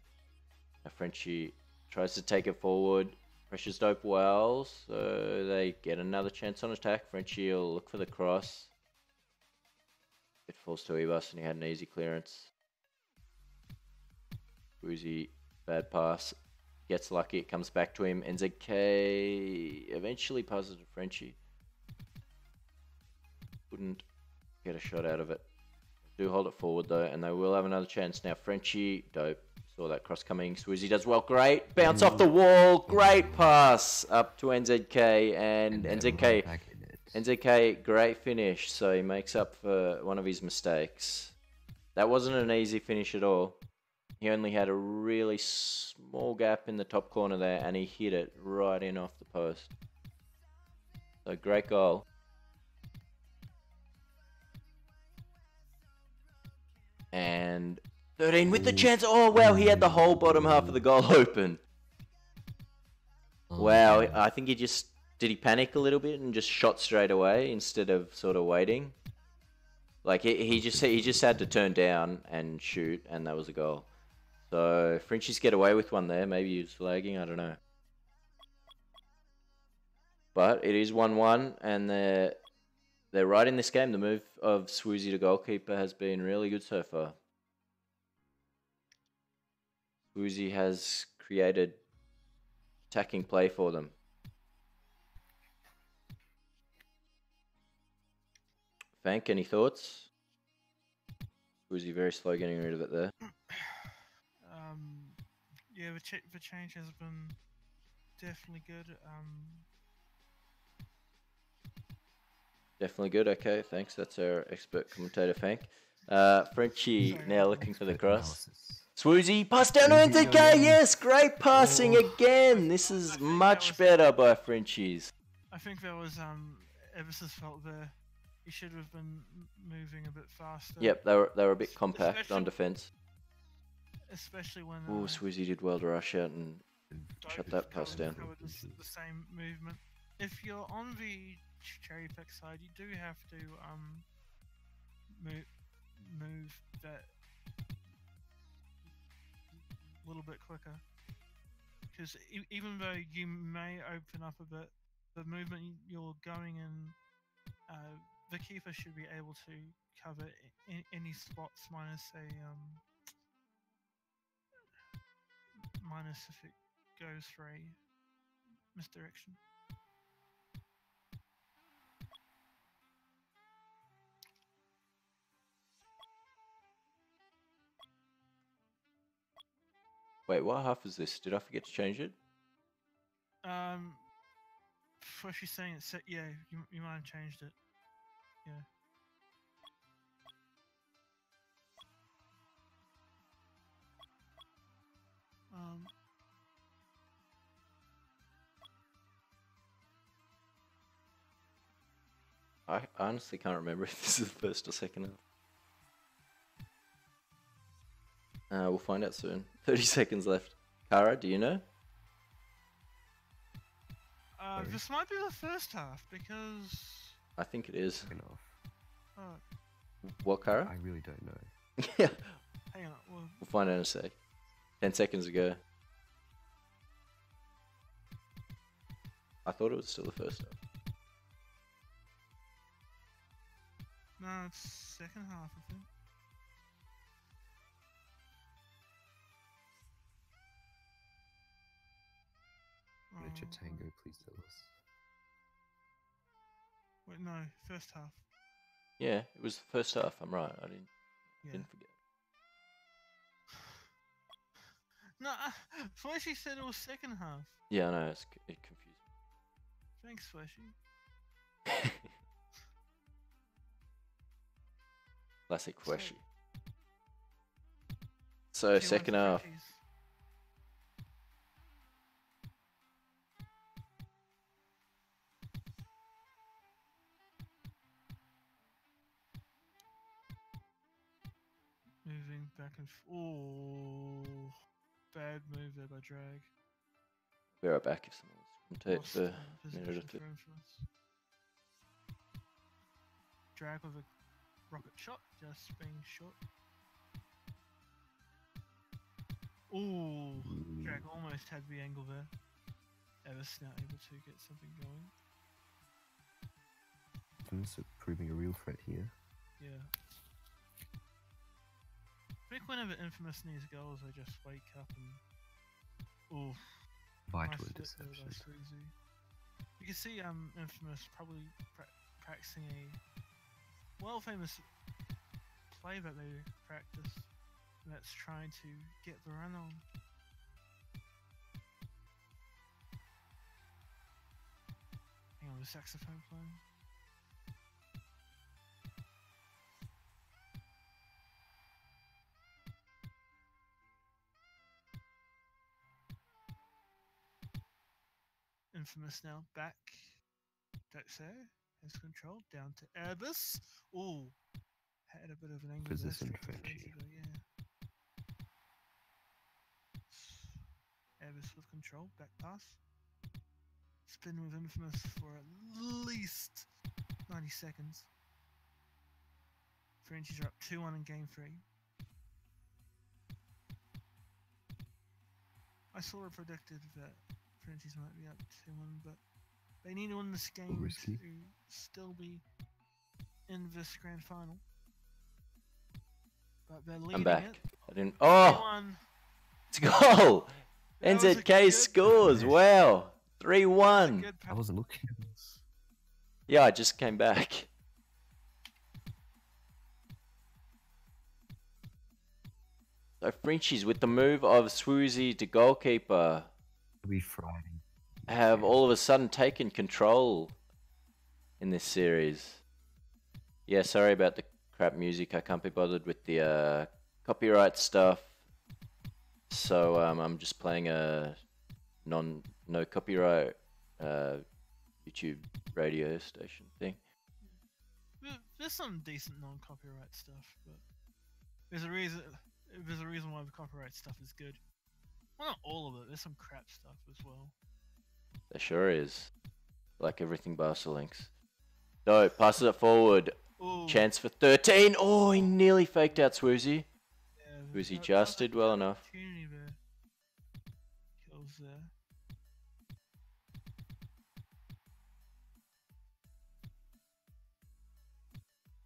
Now Frenchie tries to take it forward. Pressures Dope well, so they get another chance on attack. Frenchie will look for the cross. It falls to Ebus and he had an easy clearance. Woozy, bad pass. gets lucky. It comes back to him. NZK eventually passes to Frenchie. Couldn't get a shot out of it. Do hold it forward though, and they will have another chance now. Frenchie, dope. Saw that cross coming. Swizzy does well. Great bounce off the wall. Great pass up to NZK, and NZK, great finish. So he makes up for one of his mistakes. That wasn't an easy finish at all. He only had a really small gap in the top corner there, and he hit it right in off the post. So great goal. And 13 with the chance. Oh, wow, he had the whole bottom half of the goal open. Wow, I think did he panic a little bit and just shot straight away instead of sort of waiting? Like, he just had to turn down and shoot, and that was a goal. So, Frintchies get away with one there. Maybe he was lagging, I don't know. But it is 1-1, and they're right in this game. The move of Swoozy to goalkeeper has been really good so far. Swoozy has created attacking play for them. Fank, any thoughts? Swoozy very slow getting rid of it there. Yeah, the change has been definitely good. Definitely good. Okay, thanks. That's our expert commentator, Fank. Frenchie now looking for the cross. Swoozy, pass down to NZK. Yes, great passing again. This is much better by Frenchies. I think that was Evers's fault there. He should have been moving a bit faster. Yep, they were a bit compact on defense. Especially when. Oh, Swoozy did well to rush out and shut that pass down. The same movement. If you're on the cherry pick side, you do have to move that a little bit quicker, because even though you may open up a bit, the movement you're going in, the keeper should be able to cover any spots minus if it goes for a misdirection. Wait, what half is this? Did I forget to change it? For she's saying it's set, yeah, you might have changed it. Yeah. I honestly can't remember if this is the first or second half. We'll find out soon. 30 seconds left. Kara, do you know? This might be the first half, because... I think it is. Oh. What, Kara? I really don't know. Yeah. Hang on. We'll find out in a sec. 10 seconds ago. I thought it was still the first half. No, it's second half, I think. Richard Tango, please tell us. Wait, no, first half. Yeah, it was the first half. I'm right. I didn't forget. No, Fleshy said it was second half. Yeah, I know. It confused me. Thanks, Fleshy. Classic Fleshy. So, second half. Moving back and oh, bad move there by Drag. Be right back if someone wants to take the minute or two. Drag with a rocket shot, just being short. Ooh, Drag almost had the angle there. Evis now able to get something going. So proving a real threat here. Yeah. I think whenever Infamous needs goals, they just wake up and... Ooh, Vital Nice flip there by interception. Swoozy. You can see Infamous probably practicing a world famous play that they practice. That's trying to get the run on. Hang on, the saxophone playing. Infamous now back. Don't say. Has control down to Airbus. Ooh, had a bit of an angle there. Position Stripped the Frenchie. Frenchie, though, yeah. Airbus with control. Back pass. Spin with Infamous for at least 90 seconds. Frintchies are up 2-1 in game 3. I sort of predicted that Frintchies might be up 2-1, but they need to win this game Risky. to still be in this grand final. But they're leading I'm back. it. I didn't. Oh, 3-1. it's a goal. That was a NZK good scores. pass. Wow, That was a 3-1. good I wasn't looking. pass. Yeah, I just came back. So Frintchies with the move of Swoozy to goalkeeper It'll be Friday. have all of a sudden taken control in this series. Yeah, sorry about the crap music. I can't be bothered with the copyright stuff. So I'm just playing a no copyright YouTube radio station thing. There's some decent non-copyright stuff, but there's a reason. There's a reason why the copyright stuff is good. Well, not all of it. There's some crap stuff as well. There sure is. Like everything Barcelinks. So passes it forward. Ooh, Chance for 13. Oh, he nearly faked out Swoozy. yeah, Swoozy that just was a did well good enough. opportunity there. Kills there.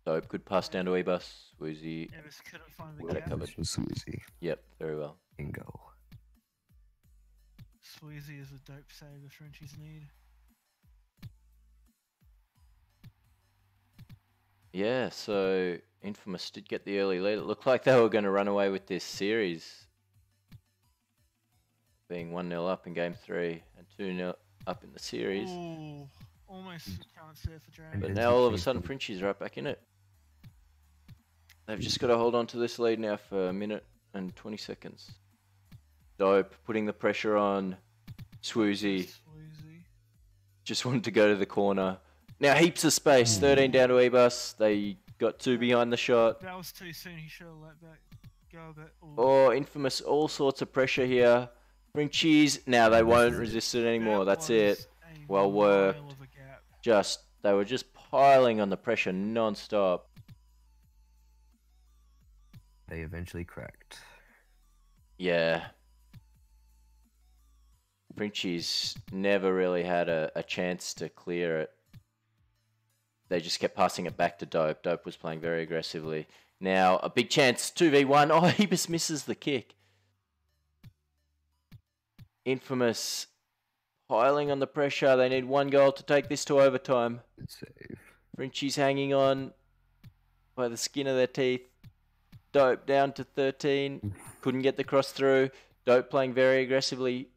Dope. Good pass down to Ebus. Swoozy. Evans couldn't find the Got it gap. covered. Swoozy. Yep, very well. In goal. Sweezy is a dope save the Frenchies need. Yeah, so Infamous did get the early lead. It looked like they were going to run away with this series. Being 1-0 up in game 3 and 2-0 up in the series. Ooh, almost can't say for Dragon. But And now all of a NZK sudden probably- Frinchies are right back in it. They've just got to hold on to this lead now for a minute and 20 seconds. Dope, putting the pressure on Swoozy. Sweezy. Just wanted to go to the corner. Now heaps of space, 13 down to Ebus. They got 2 behind the shot. That was too soon. He should have let that go a bit. Ooh. Oh, Infamous, all sorts of pressure here. Frinchies, now they won't resist it anymore. That's it. was a Well mile worked. of a gap. They were just piling on the pressure non-stop. They eventually cracked. Yeah. Frinchies never really had a chance to clear it. They just kept passing it back to Dope. Dope was playing very aggressively. Now, a big chance, 2v1. Oh, he just misses the kick. Infamous piling on the pressure. They need 1 goal to take this to overtime. Good save. Frinchies hanging on by the skin of their teeth. Dope down to 13. Couldn't get the cross through. Dope playing very aggressively.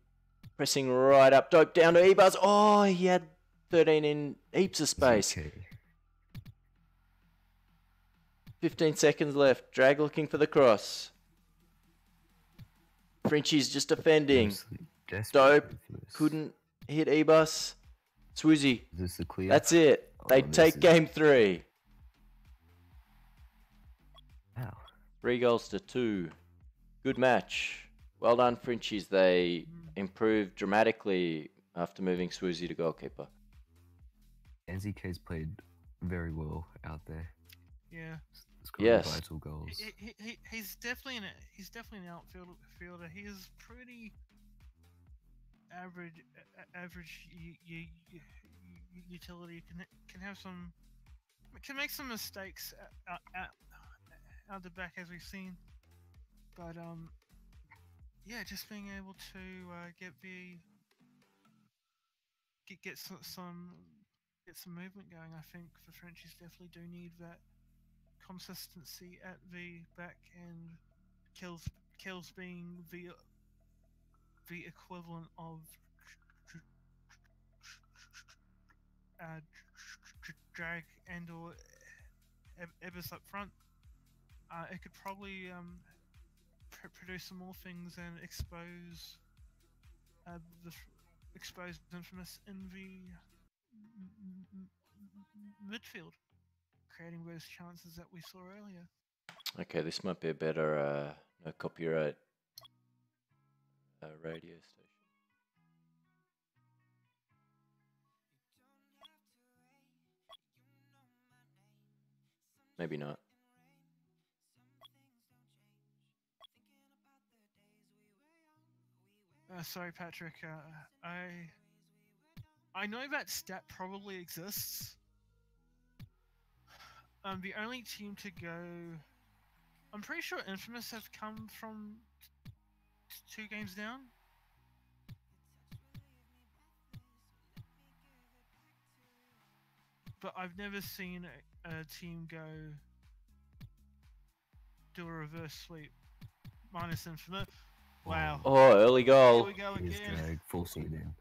Pressing right up. Dope down to Ebus. Oh, he had 13 in heaps of space. Okay. 15 seconds left. Drag looking for the cross. Frinchies just defending. Absolutely desperate Dope. for this. Couldn't hit Ebus. Swoozy. Is this the clear? That's it. They Oh, this take is- game 3. Wow. 3 goals to 2. Good match. Well done, Frinchies. They improved dramatically after moving Swoozy to goalkeeper. NZK's played very well out there. Yeah. Scoring Yes. vital goals. He's definitely an outfielder. He is pretty average utility. Can have some, can make some mistakes out the back as we've seen, but yeah, just being able to get the get some movement going. I think the Frenchies definitely do need that consistency at the back end. Kills being the equivalent of drag and or Ebbers up front. It could probably produce some more things and expose Infamous in the midfield, creating those chances that we saw earlier. Okay, this might be a better no copyright radio station. Maybe not. Sorry, Patrick. I know that stat probably exists. The only team to go, I'm pretty sure Infamous have come from 2 games down. But I've never seen a team go do a reverse sweep minus Infamous. Wow. Oh, early goal. Here we go Here's again. drag, forcing it in.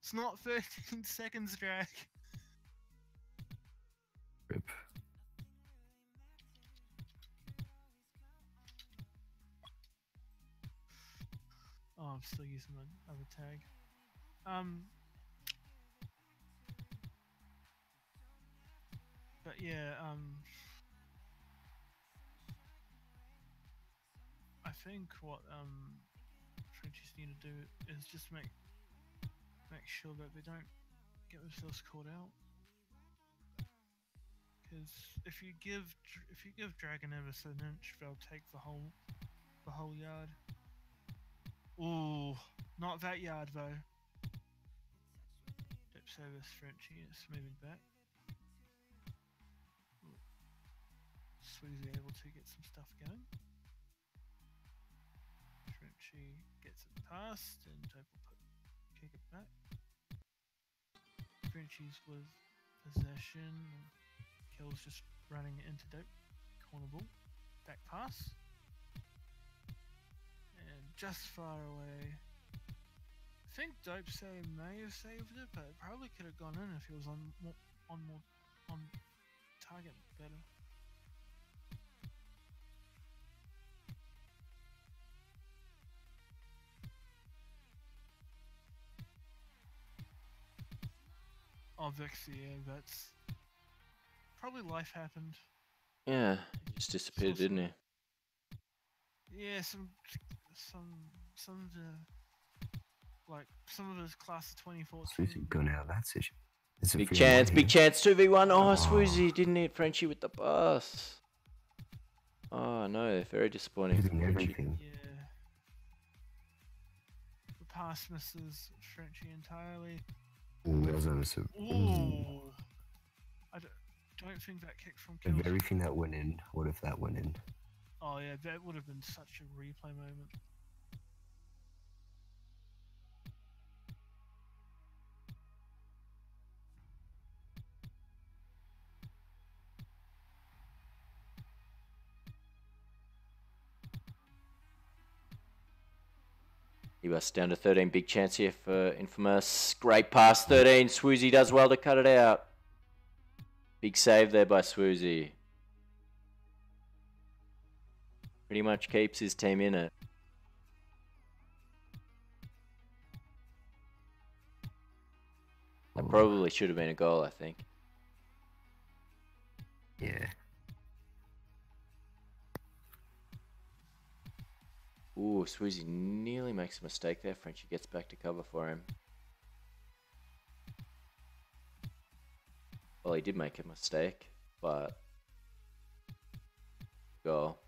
It's not 13 seconds drag. Rip. Oh, I'm still using my other tag. But yeah, I think what Frenchies need to do is just make sure that they don't get themselves caught out. Because if you give Dragon Evers an inch, they'll take the whole yard. Ooh, not that yard though. Dip service Frenchie is moving back. Swoozy able to get some stuff going. Frenchie gets it past and Dope will kick it back. Frenchies with possession. Kills just running into Dope. Corner ball. Back pass. And just far away. I think Dope may have saved it, but it probably could have gone in if he was on target better. Oh, Vixie, yeah, that's probably life happened. Yeah, he just disappeared, didn't he? Yeah, some of his class of 2014. Swoozy gone out of that session. Big chance, 2v1. Oh, Swoozy didn't hit Frenchie with the pass. Oh no, very disappointing. Everything. Yeah. The pass misses Frenchie entirely. Ooh. I don't think that kick from Kills. Of everything that went in, what if that went in? Oh yeah, that would have been such a replay moment. He was down to 13. Big chance here for Infamous. Great pass, 13. Swoozy does well to cut it out. Big save there by Swoozy. Pretty much keeps his team in it. That probably should have been a goal, I think. Yeah. Ooh, Swoozy nearly makes a mistake there. Frenchie gets back to cover for him. Well, he did make a mistake, but goal.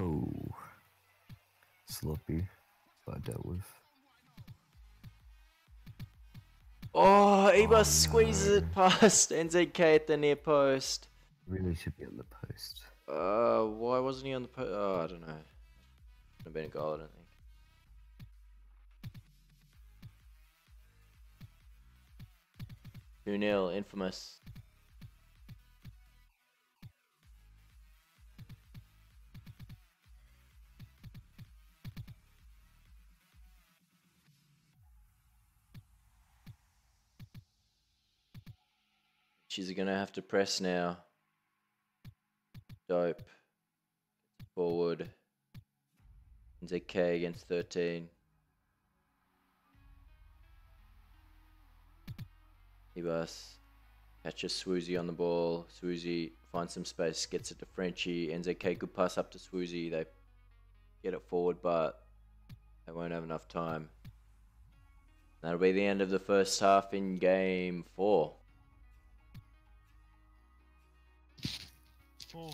Oh, sloppy, but dealt with. Oh, Ebus Oh, squeezes no. it past NZK at the near post. Really should be on the post. Why wasn't he on the post? Oh, I don't know. Should have been a goal, I don't think. 2-0, infamous. She's gonna have to press now. Dope. Forward. NZK against 13. Ebus catches Swoozy on the ball. Swoozy finds some space, gets it to Frintchie. NZK good pass up to Swoozy. They get it forward, but they won't have enough time. That'll be the end of the first half in game 4. 4.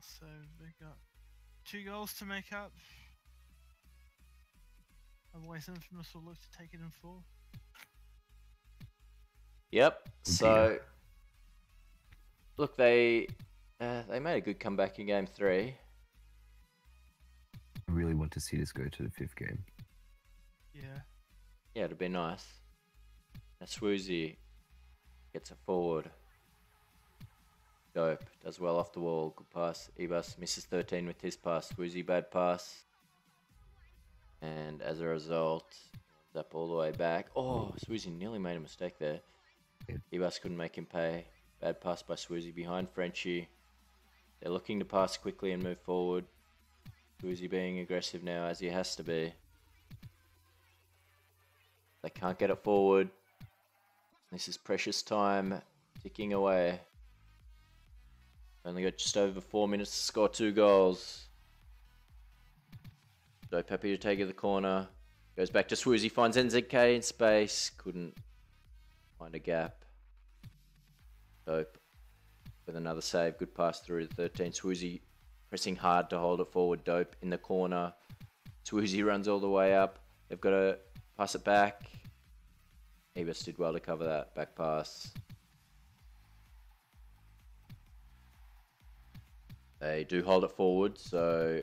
So they got 2 goals to make up. Otherwise, Infamous will look to take it in 4. Yep. So, look, they made a good comeback in game 3. I really want to see this go to the 5th game. Yeah. Yeah, it'd be nice. Now Swoozy gets it forward. Dope. Does well off the wall. Good pass. Ebus misses 13 with his pass. Swoozy bad pass. And as a result, ends up all the way back. Oh, Swoozy nearly made a mistake there. Ebus couldn't make him pay. Bad pass by Swoozy behind Frintchie. They're looking to pass quickly and move forward. Swoozy being aggressive now, as he has to be. They can't get it forward. This is precious time ticking away. Only got just over 4 minutes to score 2 goals. Dope happy to take it to the corner. Goes back to Swoozy, finds NZK in space. Couldn't find a gap. Dope with another save. Good pass through to 13. Swoozy pressing hard to hold it forward. Dope in the corner. Swoozy runs all the way up. They've got to pass it back. Ebus did well to cover that back pass. They do hold it forward, so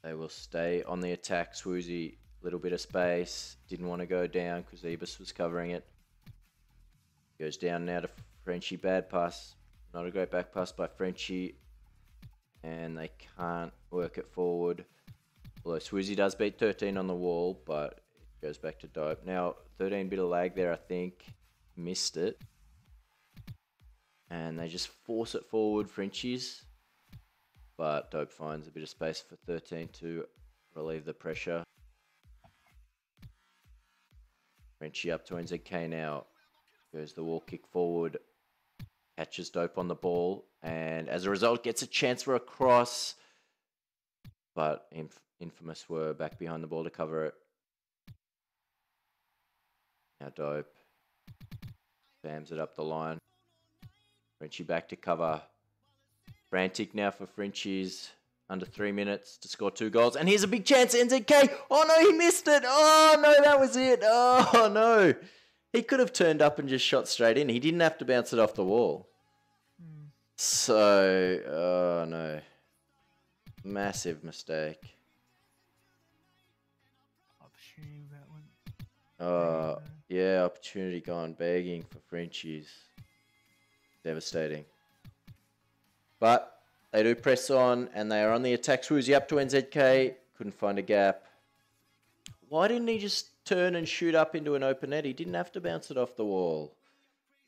they will stay on the attack. Swoozy, little bit of space. Didn't want to go down because Ebus was covering it. Goes down now to Frintchie. Bad pass. Not a great back pass by Frintchie. And they can't work it forward. Although Swoozy does beat 13 on the wall, but it goes back to Dope. Now, 13 bit of lag there, I think. Missed it. And they just force it forward, Frintchies. But Dope finds a bit of space for 13 to relieve the pressure. Frintchie up to NZK now. Goes the wall kick forward. Catches Dope on the ball. And as a result, gets a chance for a cross. But Infamous were back behind the ball to cover it. Now Dope spams it up the line. Frintchie back to cover. Frantic now for Frintchies. Under 3 minutes to score 2 goals. And here's a big chance, NZK. Oh no, he missed it. Oh no, that was it. Oh no. He could have turned up and just shot straight in. He didn't have to bounce it off the wall. So, oh no. Massive mistake. Opportunity that one. Oh, yeah, opportunity gone begging for Frintchies. Devastating. But they do press on and they are on the attack. Swoozy up to NZK. Couldn't find a gap. Why didn't he just turn and shoot up into an open net? He didn't have to bounce it off the wall.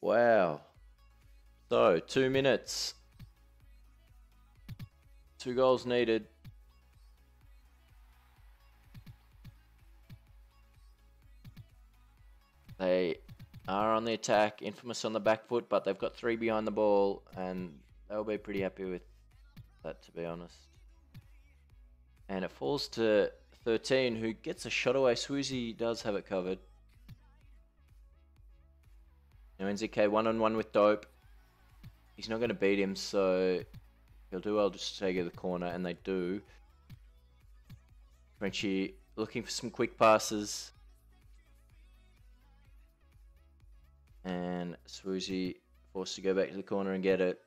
Wow. So, 2 minutes. 2 goals needed. They are on the attack. Infamous on the back foot, but they've got 3 behind the ball, and they'll be pretty happy with that, to be honest. And it falls to 13, who gets a shot away. Swoozy does have it covered. Now NZK one-on-one with Dope. He's not going to beat him, so he'll do well just to take the corner, and they do. Frenchie looking for some quick passes. And Swoozy forced to go back to the corner and get it.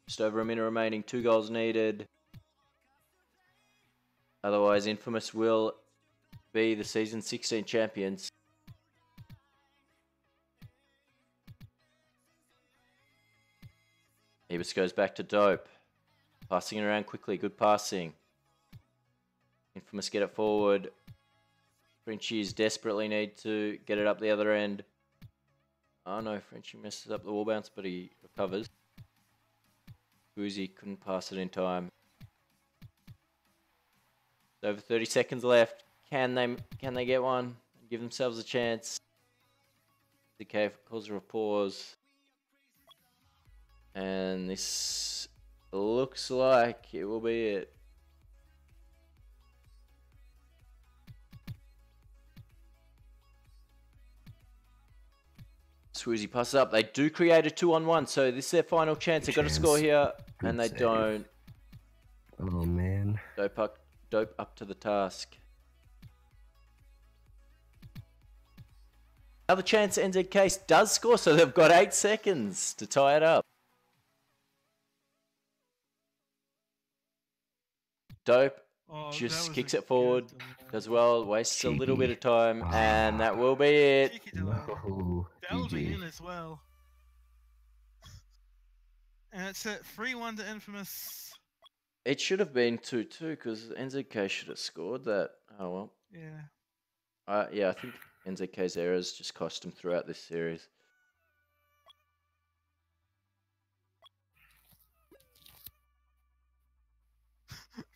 Just over a minute remaining, 2 goals needed. Otherwise, Infamous will be the season 16 champions. Ebus goes back to Dope. Passing it around quickly, good passing. Infamous get it forward. Frintchies desperately need to get it up the other end. Oh no, Frenchie messes up the wall bounce, but he recovers. Woozy couldn't pass it in time. Over 30 seconds left. Can they get one and give themselves a chance? The cave calls for a pause. And this looks like it will be it. Swoozy passes up. They do create a 2-on-1, so this is their final chance. They've got to score here, and they don't. Oh man. Dope up to the task. Another chance NZK does score, so they've got 8 seconds to tie it up. Dope just kicks it forward, does well, wastes a little bit of time, and that will be it. No. That will be GG. in as well. And it's at 3-1 to Infamous. It should have been 2-2 because NZK should have scored that. Oh well. Yeah. Yeah, I think NZK's errors just cost them throughout this series.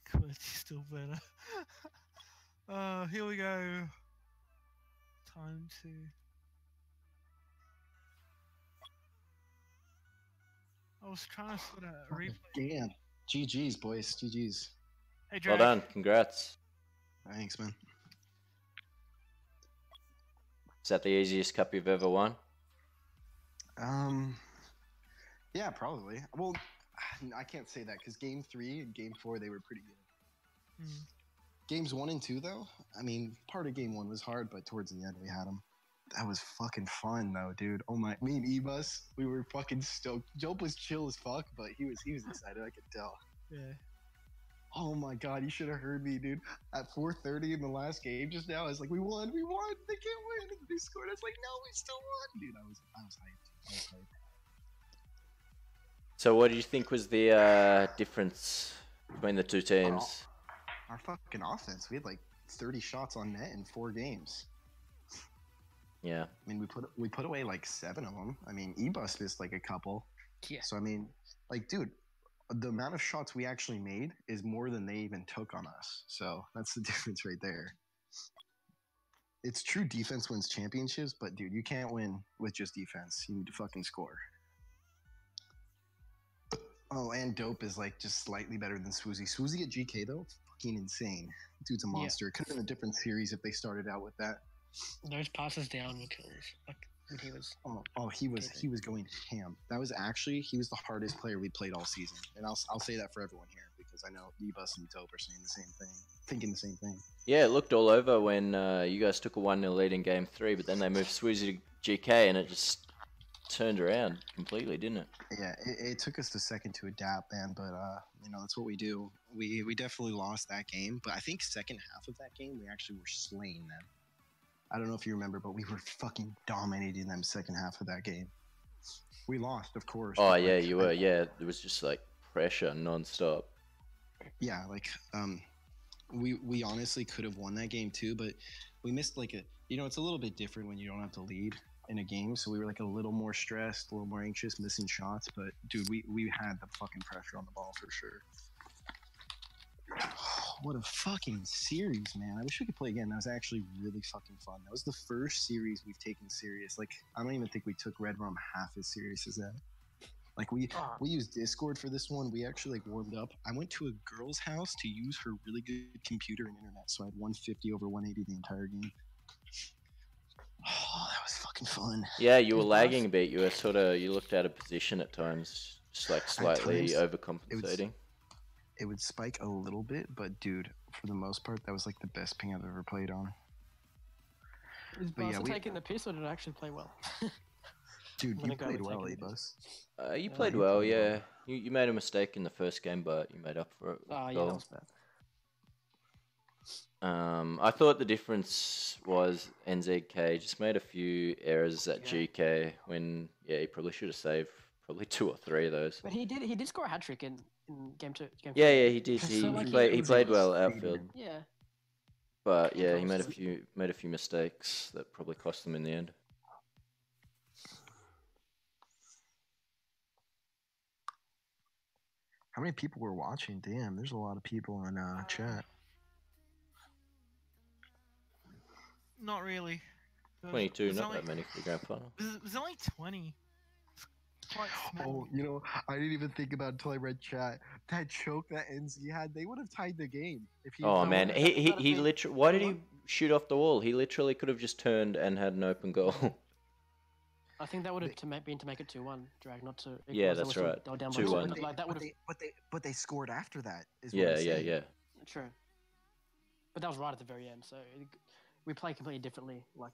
Quirky's still better. Here we go. Time to. I was trying to sort out a replay. Damn. GG's, boys. GG's. Hey, Well Drake. done, congrats. Thanks, man. Is that the easiest cup you've ever won? Yeah, probably. Well, I can't say that because game 3 and game 4 they were pretty good. Games 1 and 2 though, I mean, part of game 1 was hard, but towards the end we had them. That was fucking fun though, dude. Oh my, me and Ebus, we were fucking stoked. Jope was chill as fuck, but he was excited. I could tell. Yeah. Oh my god, you should have heard me, dude. At 4:30 in the last game just now, I was like, we won. They can't win. And they scored. I was like, no, we still won, dude. I was hyped. I was hyped. So what do you think was the difference between the two teams? Our fucking offense. We had like 30 shots on net in 4 games. Yeah. I mean, we put away like 7 of them. I mean, Ebus missed like a couple. Yeah. So I mean, like, dude, the amount of shots we actually made is more than they even took on us. So that's the difference right there. It's true defense wins championships, but dude, you can't win with just defense. You need to fucking score. Oh, and Dope is like just slightly better than Swoozy. Swoozy at GK though, fucking insane. Dude's a monster. It could have been a different series if they started out with that. Those passes down were killers. Like when he was. He was going ham. That was actually he was the hardest player we played all season, and I'll say that for everyone here because I know Ebus and Dope are saying the same thing, thinking the same thing. Yeah, it looked all over when you guys took a 1-0 lead in game 3, but then they moved Swoozy to GK and it just turned around completely, didn't it? Yeah, it took us a second to adapt, man, but you know, that's what we do. We definitely lost that game, but I think second half of that game we actually were slaying them. I don't know if you remember, but we were fucking dominating them second half of that game. We lost, of course. Oh but, yeah, like, you were. Yeah, it was just like pressure non-stop. Yeah, like we honestly could have won that game too, but we missed like it's a little bit different when you don't have to lead in a game, so we were like a little more stressed, a little more anxious, missing shots. But dude, we had the fucking pressure on the ball for sure. What a fucking series, man. I wish we could play again. That was actually really fucking fun. That was the first series we've taken serious. Like, I don't even think we took Red Rum half as serious as that. Like we Ah. we used Discord for this one. We actually like warmed up. I went to a girl's house to use her really good computer and internet, so I had 150 over 180 the entire game. Oh, that was fucking fun. Yeah, you were It's lagging nice. a bit. You looked out of position at times, just like slightly times, overcompensating. It would spike a little bit, but dude, for the most part, that was like the best ping I've ever played on. Is But yeah, Barca we- taking the piss or did it actually play well? Dude, I'm you gonna go played with well, taking the Ebus. You Yeah, played you well, played yeah. well. You made a mistake in the first game, but you made up for it. with Oh, the yeah, that goal. was bad. I thought the difference was NZK just made a few errors at Yeah. GK when, he probably should have saved probably 2 or 3 of those. But he did score a hat trick in game 2. Game Yeah, three. yeah, he did. So, He, like, he yeah, it played was- well outfield, Yeah. but Yeah, yeah, that he was made a few mistakes that probably cost them in the end. How many people were watching? Damn, there's a lot of people in chat. Not really. There was- 22, there's not only, that many for the grand final. There's only 20. It's quite small. Oh, you know, I didn't even think about it until I read chat. That choke that NZ had, they would have tied the game if he. Oh So man, what- he that'd be literally. Why did he 2-1? shoot off the wall? He literally could have just turned and had an open goal. I think that would have been to make it 2-1, drag, not to. Yeah, because they that's were still- right. They were down by 2-1. 2, But they, like that would but, have. but they scored after that. Is what Yeah, I'm yeah, saying. yeah. True. But that was right at the very end, so we play completely differently. Like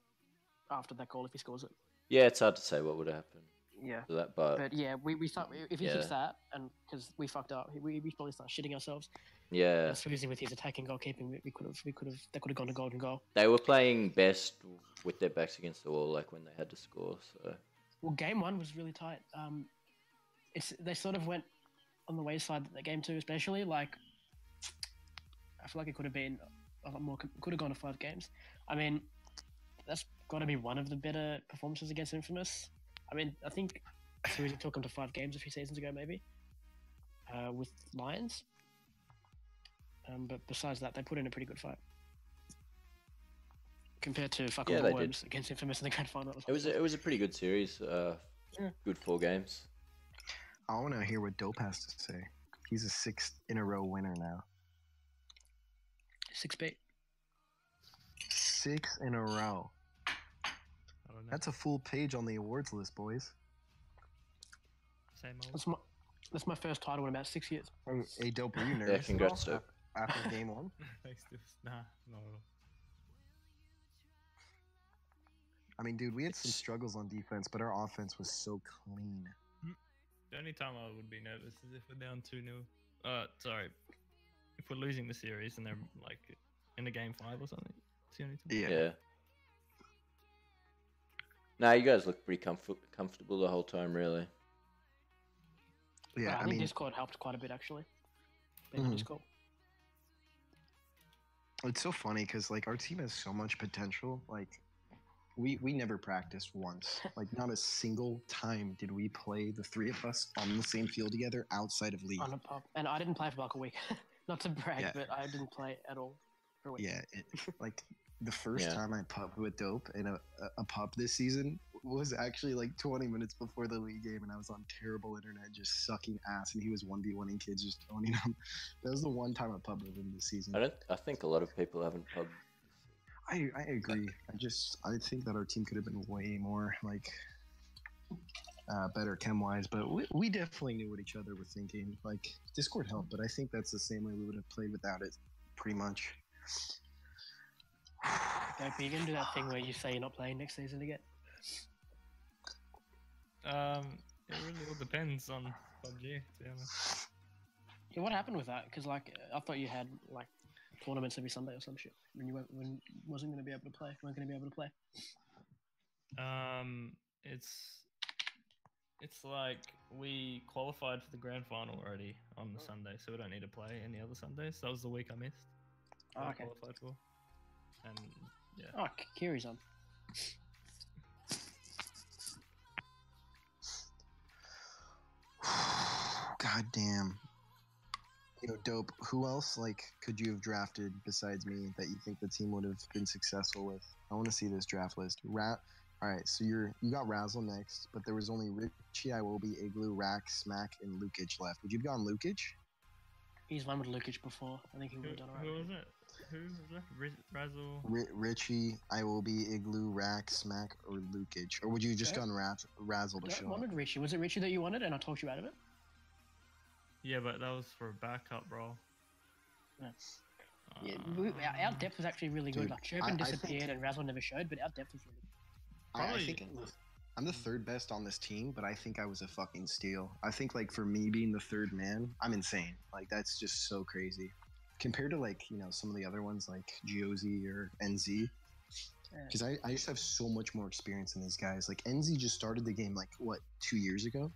after that goal, if he scores it. Yeah, it's hard to say what would have happened Yeah. to that, but But yeah, we start if he Yeah. kicks that, and because we fucked up, we probably start shitting ourselves. yeah, And Susie with his attacking goalkeeping, that could have gone to golden goal. they were playing best with their backs against the wall, like when they had to score. So Well, game 1 was really tight. They sort of went on the wayside. The game 2, especially, like I feel like it could have been a lot more. Could have gone to 5 games. I mean, that's got to be one of the better performances against Infamous. I mean, I think Susie took them to 5 games a few seasons ago, maybe, with Lions. But besides that, they put in a pretty good fight compared to fucking Yeah, they Worms against Infamous in the grand final. it was a pretty good series. Yeah. Good 4 games. I want to hear what Dope has to say. He's a 6th in a row winner now. 6-8. 6 in a row. I don't know. That's a full page on the awards list, boys. Same old. That's my first title in about 6 years. Hey, Dope, are you nervous? congrats, at all Dope. After game 1? Thanks, dude. Nah, not at all. I mean, dude, we had some struggles on defense, but our offense was so clean. The only time I would be nervous is if we're down 2-0. Sorry. If we're losing the series and they're like in the game 5 or something. It's the only time. Yeah. Nah, you guys look pretty comfortable the whole time, really. Yeah, I I think mean, Discord helped quite a bit actually. Being on Mhm. Discord. it's so funny because like our team has so much potential. Like, we never practiced once. Like, not a single time did we play the 3 of us on the same field together outside of league. On a pub. And I didn't play for like a week. Not to brag, Yeah. but I didn't play at all for a week. Yeah, like the first Yeah. time I pubbed with Dope in a pub this season was actually like 20 minutes before the league game, and I was on terrible internet just sucking ass, and he was 1v1ing kids just owning them. That was the one time I pubbed with him this season. I think a lot of people haven't pubbed. I agree. I think that our team could have been way more like better chem wise, but we definitely knew what each other were thinking. Like Discord helped, but I think that's the same way we would have played without it, pretty much. Okay, but you're gonna do that thing where you say you're not playing next season again. It really all depends on PUBG, to be honest. Yeah, what happened with that? Because like I thought you had like tournaments every Sunday or some shit when you wasn't gonna be able to play. Weren't gonna be able to play. It's like we qualified for the grand final already on the Sunday, so we don't need to play any other Sundays. That was the week I missed. Oh, I okay. qualified for. And yeah. Oh, Kiri's on. God damn. You know, Dope, who else like could you have drafted besides me that you think the team would have been successful with? I want to see this draft list. All right, so you got Razzle next, but there was only Richie, Iwobi, Igloo, Rack, Smack, and Lukage left. Would you have gone Lukage? He's won with Lukage before. I think he would have done alright. Who was it? Who was left? Razzle. Richie, Iwobi, Igloo, Rack, Smack, or Lukage? Or would you just gone Razzle to I show up? wanted Richie. Was it Richie that you wanted and I talked you out of it? Yeah, but that was for a backup, bro. Yeah, our depth was actually really good. Dude, Like Chirpin I think- disappeared and Razzle never showed, but our depth was really good. I Probably- think I'm the third best on this team, but I think I was a fucking steal. I think like for me being the third man, I'm insane. Like that's just so crazy compared to like some of the other ones like GOZ or NZ. Because I just have so much more experience than these guys. Like NZ just started the game like what 2 years ago.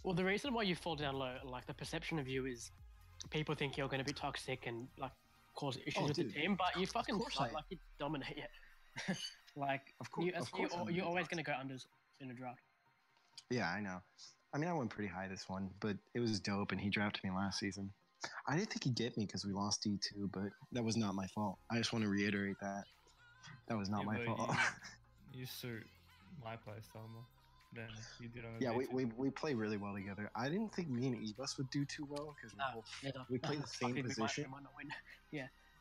Well, the reason why you fall down low, like the perception of you is people think you're going to be toxic and like cause issues with dude. the team, but you fucking course fight I am. like you dominate it. Like Of course, you're always going to go unders in a draft. Yeah, I know. I mean, I went pretty high this one, but it was dope, and he drafted me last season. I didn't think he'd get me because we lost D2, but that was not my fault. I just want to reiterate that. That was not Yeah, my but fault. You suit my playstyle more than you did on the Yeah, D2. we play really well together. I didn't think me and Ebus would do too well because we play the same Fucking, position. We might not win.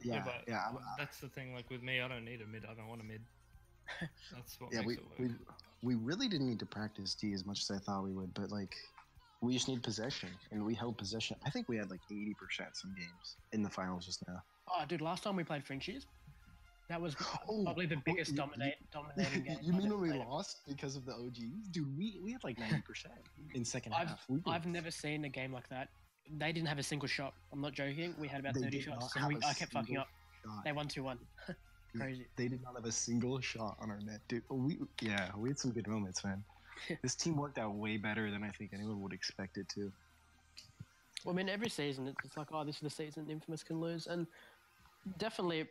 Yeah, but yeah, that's the thing. Like with me, I don't need a mid. I don't want a mid. That's what yeah. makes it work. We really didn't need to practice D as much as I thought we would, but like we just need possession, and we held possession. I think we had like 80% some games in the finals just now. Oh, dude, last time we played Frintchies, that was Oh, probably the biggest you- dominating game. You I've mean ever when we played. lost because of the OGs? Dude, we had like 90% in second half. I've never seen a game like that. They didn't have a single shot. I'm not joking. We had about They 30 did not shots, have and a I kept fucking single up. shot. They won 2-1. Crazy. They did not have a single shot on our net, dude. We had some good moments, man. This team worked out way better than I think anyone would expect it to. Well, I mean, every season it's like, oh, this is the season Infamous can lose, and definitely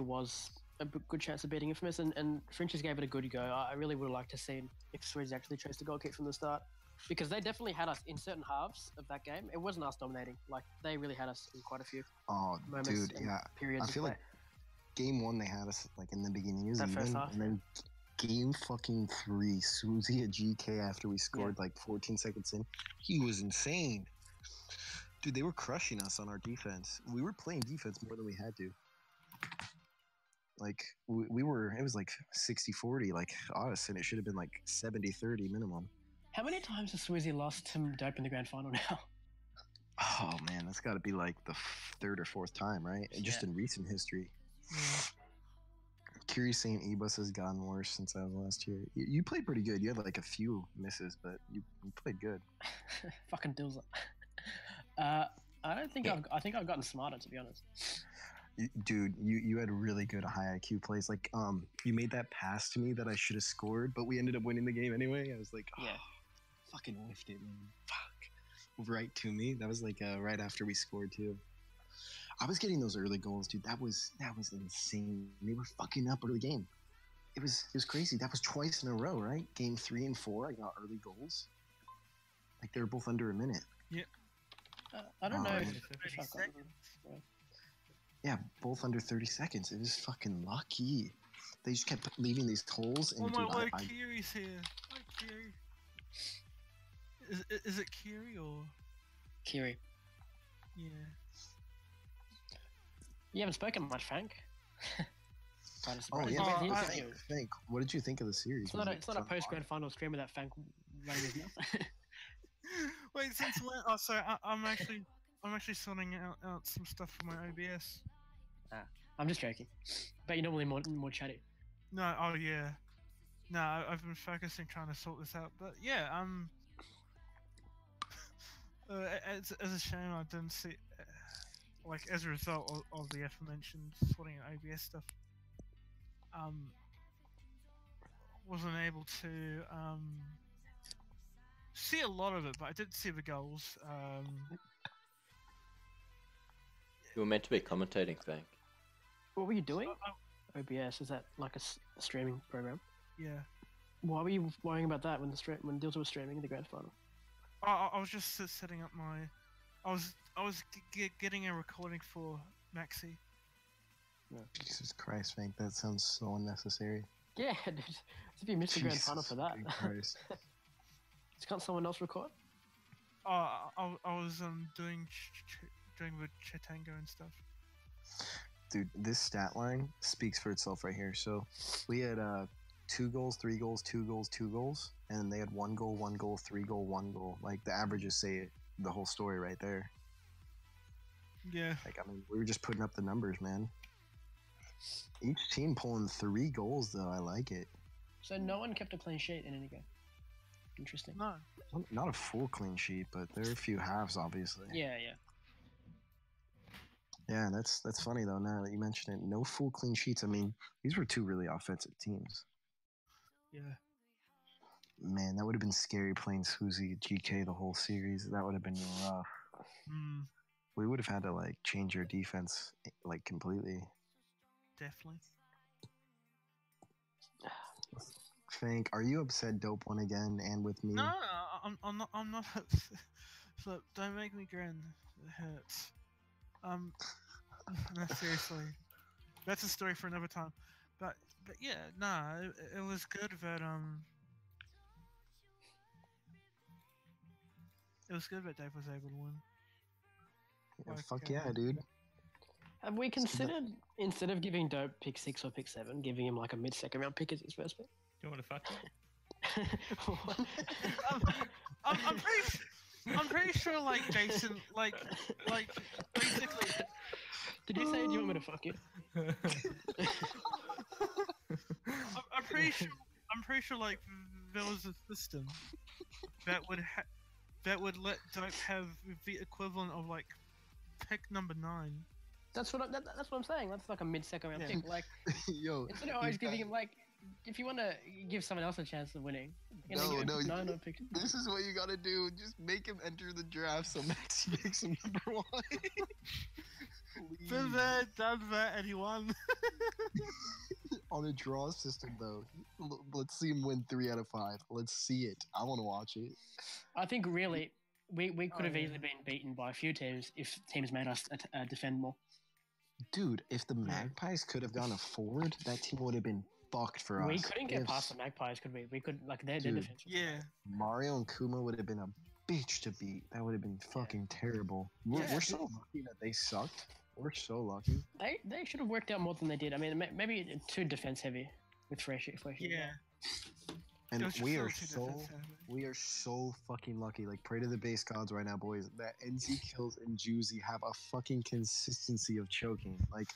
was a good chance of beating Infamous, and Frintchies gave it a good go. I really would like to see if Swedes actually chose the goal kick from the start, because they definitely had us in certain halves of that game. It wasn't us dominating; like they really had us in quite a few Oh, moments. dude, and yeah. periods. I feel of like game one they had us like in the beginning, it was That first even, half, and then game fucking 3, Susie at GK after we scored Yeah. like 14 seconds in, he was insane. Dude, they were crushing us on our defense. We were playing defense more than we had to. Like we were, it was like 60-40 like us, and it should have been like 70-30 minimum. How many times has Swizzy lost to Dope in the grand final now? Oh man, that's got to be like the third or fourth time, right? And just Yeah. in recent history. Curious saying Ebus has gotten worse since I was last year. You played pretty good. You had like a few misses, but you played good. Fucking Dills. I don't think I think I've gotten smarter, to be honest. Dude, you had really good high IQ plays. Like you made that pass to me that I should have scored, but we ended up winning the game anyway. I was like, oh, Yeah. fucking whiffed it, man. Fuck. Right to me. That was like right after we scored too. I was getting those early goals, dude. That was insane. They were fucking up early game. It was crazy. That was twice in a row, right? Game 3 and 4, I got early goals. Like they were both under a minute. I don't know. Oh, If, man. if I've gotten them. Yeah, both under 30 seconds. It was fucking lucky. They just kept leaving these holes. And Oh my dude, word, I, Kiri's here. Hi, Kiri. Is it Kiri or Kiri. yeah? You haven't spoken much, Frank. Kind of oh surprised. yeah, Oh, He's- I- he's- Frank, what did you think of the series? It's not Was a, it's not a tough? post grand final stream without Frank running his mouth. Wait, since when? Oh, sorry, I'm actually sorting out some stuff for my OBS. I'm just joking. But you're normally more chatty. No, oh yeah. No, I've been focusing trying to sort this out, but yeah, it's a shame I didn't see, like as a result of the aforementioned sorting out OBS stuff, wasn't able to see a lot of it, but I did see the goals. You were meant to be commentating, Frank. What were you doing? OBS, is that like a streaming program? Yeah. Why were you worrying about that when when Dills was streaming the grand final? I was just setting up my. I was getting a recording for Maxi. Jesus Christ, Frank, that sounds so unnecessary. Yeah, dude. As if you missed the grand final for that. fucking Christ. Can't someone else record? I was doing with Chitango and stuff. Dude, this stat line speaks for itself right here. So we had 2 goals, 3 goals, 2 goals, 2 goals, and they had 1 goal, 1 goal, 3 goal, 1 goal. Like the averages say it, the whole story right there. Yeah. Like, I mean, we were just putting up the numbers, man. Each team pulling 3 goals, though. I like it. So no one kept a clean sheet in any game. Interesting. No. Not a full clean sheet, but there are a few halves, obviously. Yeah. Yeah, that's funny though. Now that you mention it, no full clean sheets. I mean, these were 2 really offensive teams. Yeah. Man, that would have been scary playing Suzy GK the whole series. That would have been rough. We would have had to like change our defense like completely. Definitely. Frank, are you upset Dope won again and with me? No, I'm not. I'm not. So don't make me grin. It hurts. No, seriously. That's a story for another time. But yeah, nah, it was good that it was good that Dave was able to win. Yeah, fuck yeah, dude. Have we considered, instead of giving Dope pick 6 or pick 7, giving him like a mid-second round pick as his first pick? Do you want to fuck him? I'm pretty sure like Jason like basically. Did you say do you want me to fuck you? I'm pretty sure like there was a system that would let Dope have the equivalent of like pick number 9. That's what I'm saying. That's like a mid-second round pick. Like, Yo, instead of always giving him like, if you want to give someone else a chance of winning, no, pick. This is what you gotta do. Just make him enter the draft so Max makes him number 1. Been there, done that, and he won. On a draw system, though. Let's see him win 3 out of 5. Let's see it. I want to watch it. I think really, we could have easily been beaten by a few teams if teams made us defend more. Dude, if the Magpies could have gone a forward, that team would have been fucked for us. We couldn't get past the Magpies, could we? We could, like, their defense. Yeah. Mario and Kuma would have been a bitch to beat. That would have been fucking terrible. We're so lucky that they sucked. We're so lucky. They should have worked out more than they did. I mean, maybe too defense heavy with Fresh. Yeah. And we are so fucking lucky. Like, pray to the base gods right now, boys. That NZ Kills and Juicy have a fucking consistency of choking. Like,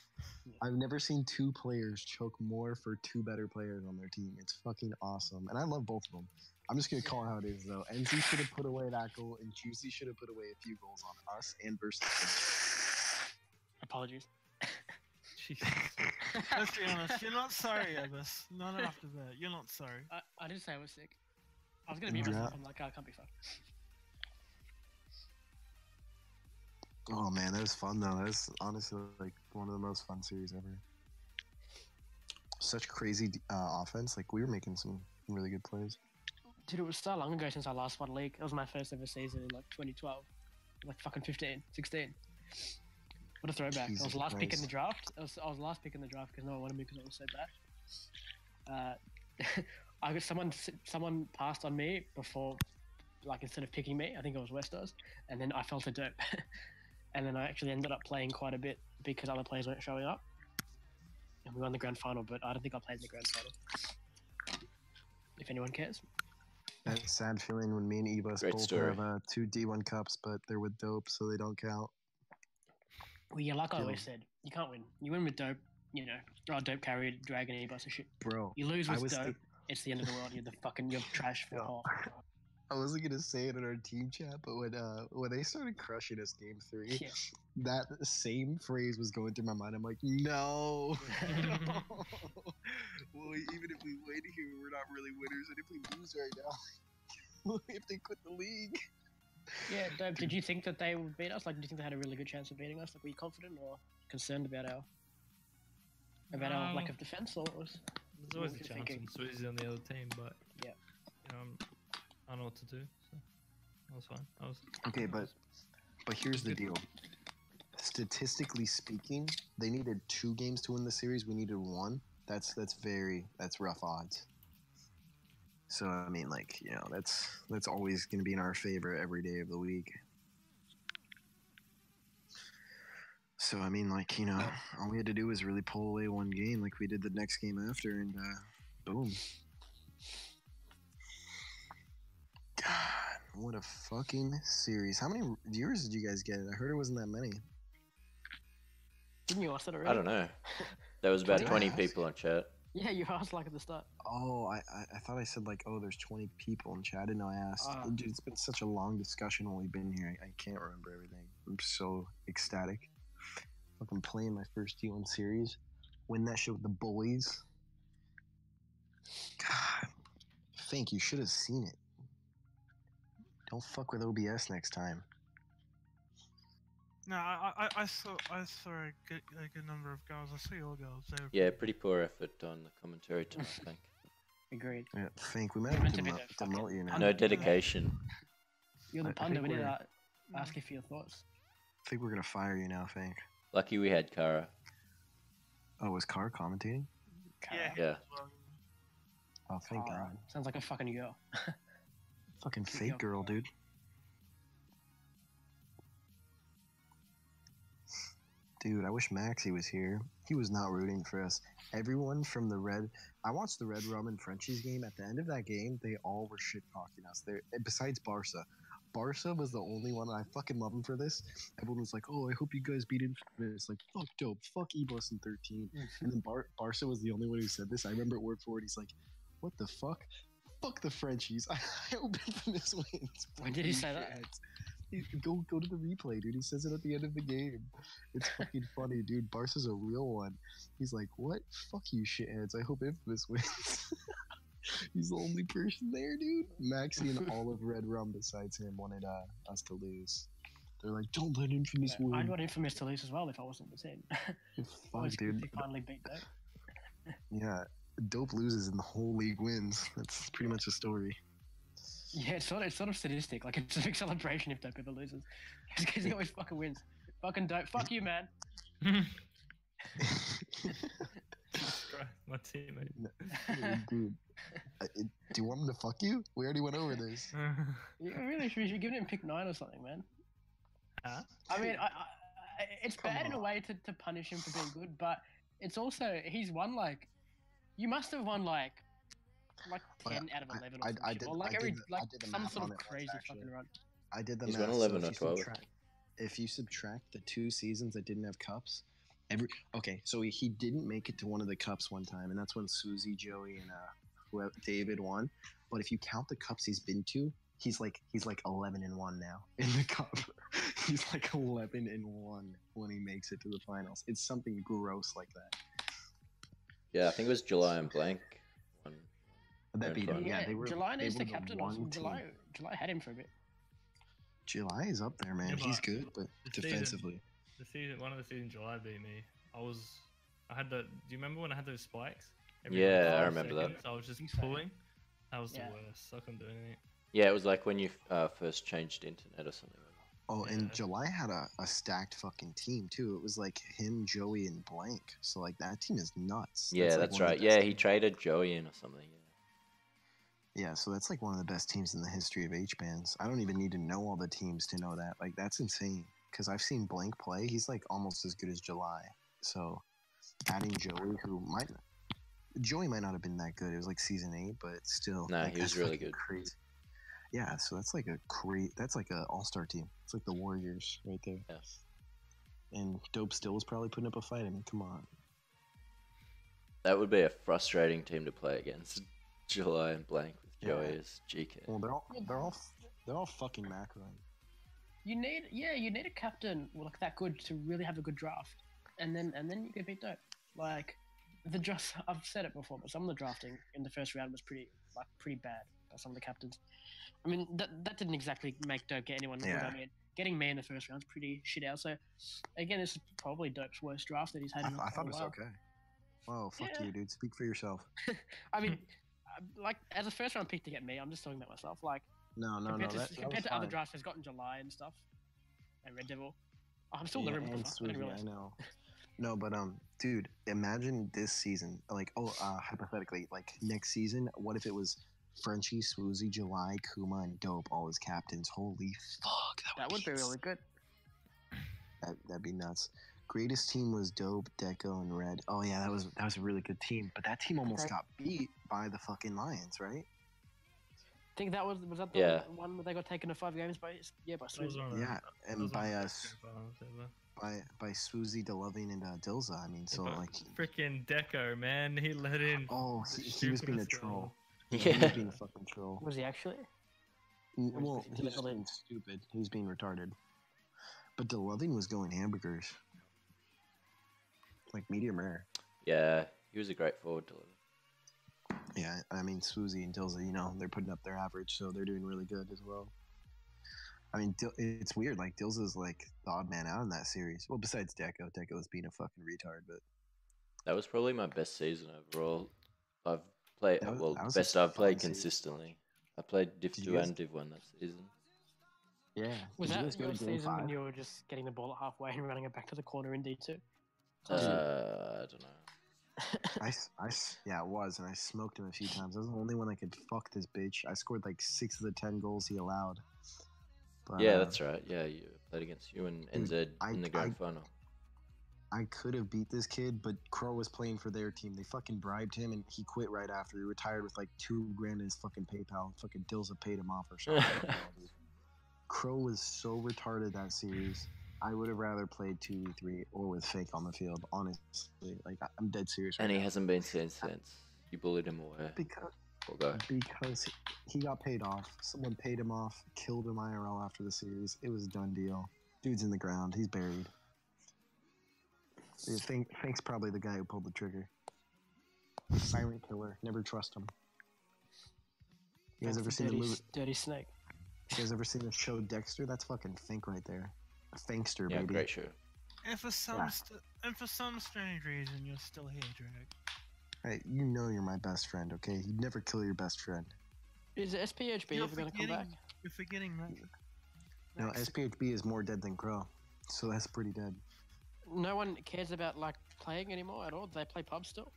I've never seen 2 players choke more for 2 better players on their team. It's fucking awesome. And I love both of them. I'm just going to call it how it is, though. NZ should have put away that goal, and Juicy should have put away a few goals on us and versus them. Apologies. Jesus. Let's be honest, you're not sorry, Abbas. Not after that. You're not sorry. I didn't say I was sick. I was going to be myself. I'm like, I can't be fucked. Oh, man, that was fun, though. That was honestly, like, one of the most fun series ever. Such crazy offense. Like, we were making some really good plays. Dude, it was so long ago since I last won league. It was my first ever season in, like, 2012. Like, fucking 16. What a throwback. Jesus I was last pick in Christ. the draft. I was last pick in the draft because no one wanted me because I was so bad. Someone passed on me before, like, instead of picking me. I think it was Westos. And then I felt a Dope. And then I actually ended up playing quite a bit because other players weren't showing up. And we won the grand final, but I don't think I played in the grand final. If anyone cares. That sad feeling when me and Ebus Great both story. have 2 D1 cups, but they're with Dope, so they don't count. Well, yeah, like I always said, you can't win. You win with Dope, you know, Dope carried Dragon Ebus and shit. Bro, You lose I with was Dope, it's the end of the world. You're trash for all. I wasn't gonna say it in our team chat, but when they started crushing us game 3, Yeah. that same phrase was going through my mind. I'm like, no. Well, even if we win here, we're not really winners, and if we lose right now, if they quit the league. Yeah, Dope, did you think that they would beat us? Like, did you think they had a really good chance of beating us? Like, were you confident or concerned about our lack of defense? Or what was? There's always what a were you chance thinking? when Swizzy's on the other team, but Yeah. you know, I don't know what to do. So that was fine. Okay, but here's the deal. statistically speaking, they needed 2 games to win the series. We needed 1. That's rough odds. So I mean, like, you know, that's always going to be in our favor every day of the week. So I mean, like, you know, all we had to do was really pull away 1 game, like we did the next game after, and boom. God, what a fucking series! How many viewers did you guys get? I heard it wasn't that many. Didn't you ask that already? I don't know. There was about 20? 20 people on chat. Yeah, you asked like at the start. Oh, I thought I said like, oh, there's 20 people in chat. I didn't know I asked. Dude, it's been such a long discussion while we've been here. I can't remember everything. I'm so ecstatic. Fucking playing my first T1 series. Win that shit with the boys. God. Fink, you should have seen it. Don't fuck with OBS next time. No, I saw a good number of goals. I saw your goals. They were Yeah, pretty poor effort on the commentary tonight, I think. Agreed. Yeah, Fink, we might have to demote you now. No dedication. You're the I pundit. think We need we're- to ask you for your thoughts. I think we're gonna fire you now, Fink. Lucky we had Kara. Oh, was Carr commentating? yeah. Yeah. Well, Oh, thank God. Sounds like a fucking girl. Fucking Keep fake going. girl, dude. Dude, I wish Maxie was here. He was not rooting for us. Everyone from the Red... I watched the Red Rum and Frintchies game. At the end of that game, they all were shit-talking us. Besides Barca. Barca was the only one, and I fucking love him for this. Everyone was like, oh, I hope you guys beat Infamous. Like, fuck Dope. Fuck Ebus in 13. And then Barca was the only one who said this. I remember it word for word. He's like, what the fuck? Fuck the Frenchies. I hope Infamous wins. When did he say that? Go to the replay, dude. He says it at the end of the game. It's fucking funny, dude. Barca's a real one. He's like, what? Fuck you, shitheads. I hope Infamous wins. He's the only person there, dude. Maxie and all of Red Rum besides him wanted us to lose. They're like, don't let Infamous win. I'd want Infamous to lose as well if I wasn't the team. Fuck, dude. They finally beat Dope. Yeah, Dope loses and the whole league wins. That's pretty much the story. Yeah, it's sort of sadistic. Like, it's a big celebration if Dope ever loses. Because he always fucking wins. Fucking Dope. Fuck you, man. My teammate. Dude, do you want him to fuck you? We already went over this. You really should give him pick 9 or something, man. Huh? I mean, it's Come bad in a on. way to punish him for being good, but it's also, he's won like, you must have won like Oh, yeah. 10 out of 11 or I some shit. did- Or like I every, did the- like I did the some math sort on of it once, crazy actually. fucking run. I did the He's math. won so 11 if or you 12. if you subtract the 2 seasons that didn't have cups, so he didn't make it to one of the cups one time, and that's when Susie, Joey, and David won. But if you count the cups he's been to, he's like 11-1 now in the cup. He's like 11-1 when he makes it to the finals. It's something gross like that. Yeah, I think it was July and Blank. That beat him. Yeah, Yeah, they were. July they needs were the the captain or one something. team. July had him for a bit. July is up there, man. Yeah, He's but good, but the season- defensively. One of the seasons July beat me. I had the. Do you remember when I had those spikes? Yeah, I 5 remember that. seconds, I was just Think so. pulling. That was Yeah. the worst. I couldn't do anything. Yeah, it was like when you first changed internet or something. Oh, and Yeah. July had a stacked fucking team too. It was like him, Joey, and Blank. So like that team is nuts. Yeah, like, that's one of the right. best Yeah, he teams. traded Joey in or something. Yeah, so that's like one of the best teams in the history of HBANZ. I don't even need to know all the teams to know that. Like that's insane. Because I've seen Blank play. He's like almost as good as July. So adding Joey, Joey might not have been that good. It was like season 8, but still. Nah, like, he was that's really fucking good. Crazy. Yeah, so that's like that's like an all-star team. It's like the Warriors right there. Yeah. And Dope still was probably putting up a fight. I mean, come on. That would be a frustrating team to play against. July and Blank with Yeah. Joey as GK. Well, they're all fucking macroing. You need a captain like that good to really have a good draft, and then you can beat Dope. Like the draft, I've said it before, but some of the drafting in the first round was pretty bad by some of the captains. I mean that didn't exactly make Dope get anyone good. Yeah. I mean getting me in the first round is pretty shit out. So again, this is probably Dope's worst draft that he's had. I thought it was okay. Whoa, fuck Yeah. you, dude. Speak for yourself. I mean, like as a first round pick to get me, I'm just talking about myself. Like No. compared That was to other fine. drafts, has gotten July and stuff, and Red Devil. I'm still Yeah, learning. and I didn't Swoozy, realize. I know. No, but dude, imagine this season. Like, hypothetically, like next season, what if it was Frenchie, Swoozy, July, Kuma, and Dope all as captains? Holy fuck, That would be really good. That'd be nuts. Greatest team was Dope, Deco, and Red. Oh yeah, that was a really good team. But that team almost Okay. got beat by the fucking Lions, right? I think that was that the Yeah. one where they got taken to 5 games by That was Swoozy. on Yeah, that and was on by the us, Deco bar, whatever. by Swoozy, DeLoving, and Dilza. I mean, so But like, freaking Deco, man, he let in. oh, the he was being a stupidest goal. troll. Yeah. He was being a fucking troll. Was he actually? Well, he he was just literally- being stupid. He was being retarded. But DeLoving was going hamburgers. Like medium rare. Yeah, he was a great forward to live. Yeah, I mean, Swoozy and Dilza, you know, they're putting up their average, so they're doing really good as well. I mean, it's weird. Like, Dilza's like the odd man out in that series. Well, besides Deco. Deco's being a fucking retard, but That was probably my best season overall. I've played That was- well, that was a best I've played fun season. consistently. I played Div Did 2 you guys- and Div 1 that season. yeah. Was Did you that guys go your to game season when 5? you were just getting the ball at halfway and running it back to the corner in D2? I don't know. Yeah, it was, and I smoked him a few times. I was the only one that could fuck this bitch. I scored like 6 of the 10 goals he allowed. But, Yeah, that's right. Yeah, you played against you and NZ in the grand I- final. I could have beat this kid, but Crow was playing for their team. They fucking bribed him, and he quit right after. He retired with like $2,000 in his fucking PayPal. Fucking Dilza paid him off or something. Crow was so retarded that series. I would have rather played 2v3 or with Fake on the field, honestly. Like, I'm dead serious right And he now. hasn't been seen since. You bullied him away. Because, Poor guy. because he got paid off. Someone paid him off, killed him IRL after the series. It was a done deal. Dude's in the ground. He's buried. Fake's probably the guy who pulled the trigger. Silent killer. Never trust him. You guys ever seen the movie? Dirty Snake. You guys ever seen the show Dexter? That's fucking Fink right there. Fankster, Yeah, baby. great show. And for some strange reason, you're still here, Drake. Hey, you know you're my best friend, okay? You'd never kill your best friend. Is SPHB You're ever going to come back? You're forgetting that. No, Next- SPHB is more dead than Crow. So that's pretty dead. No one cares about like playing anymore at all. Do they play pubs still?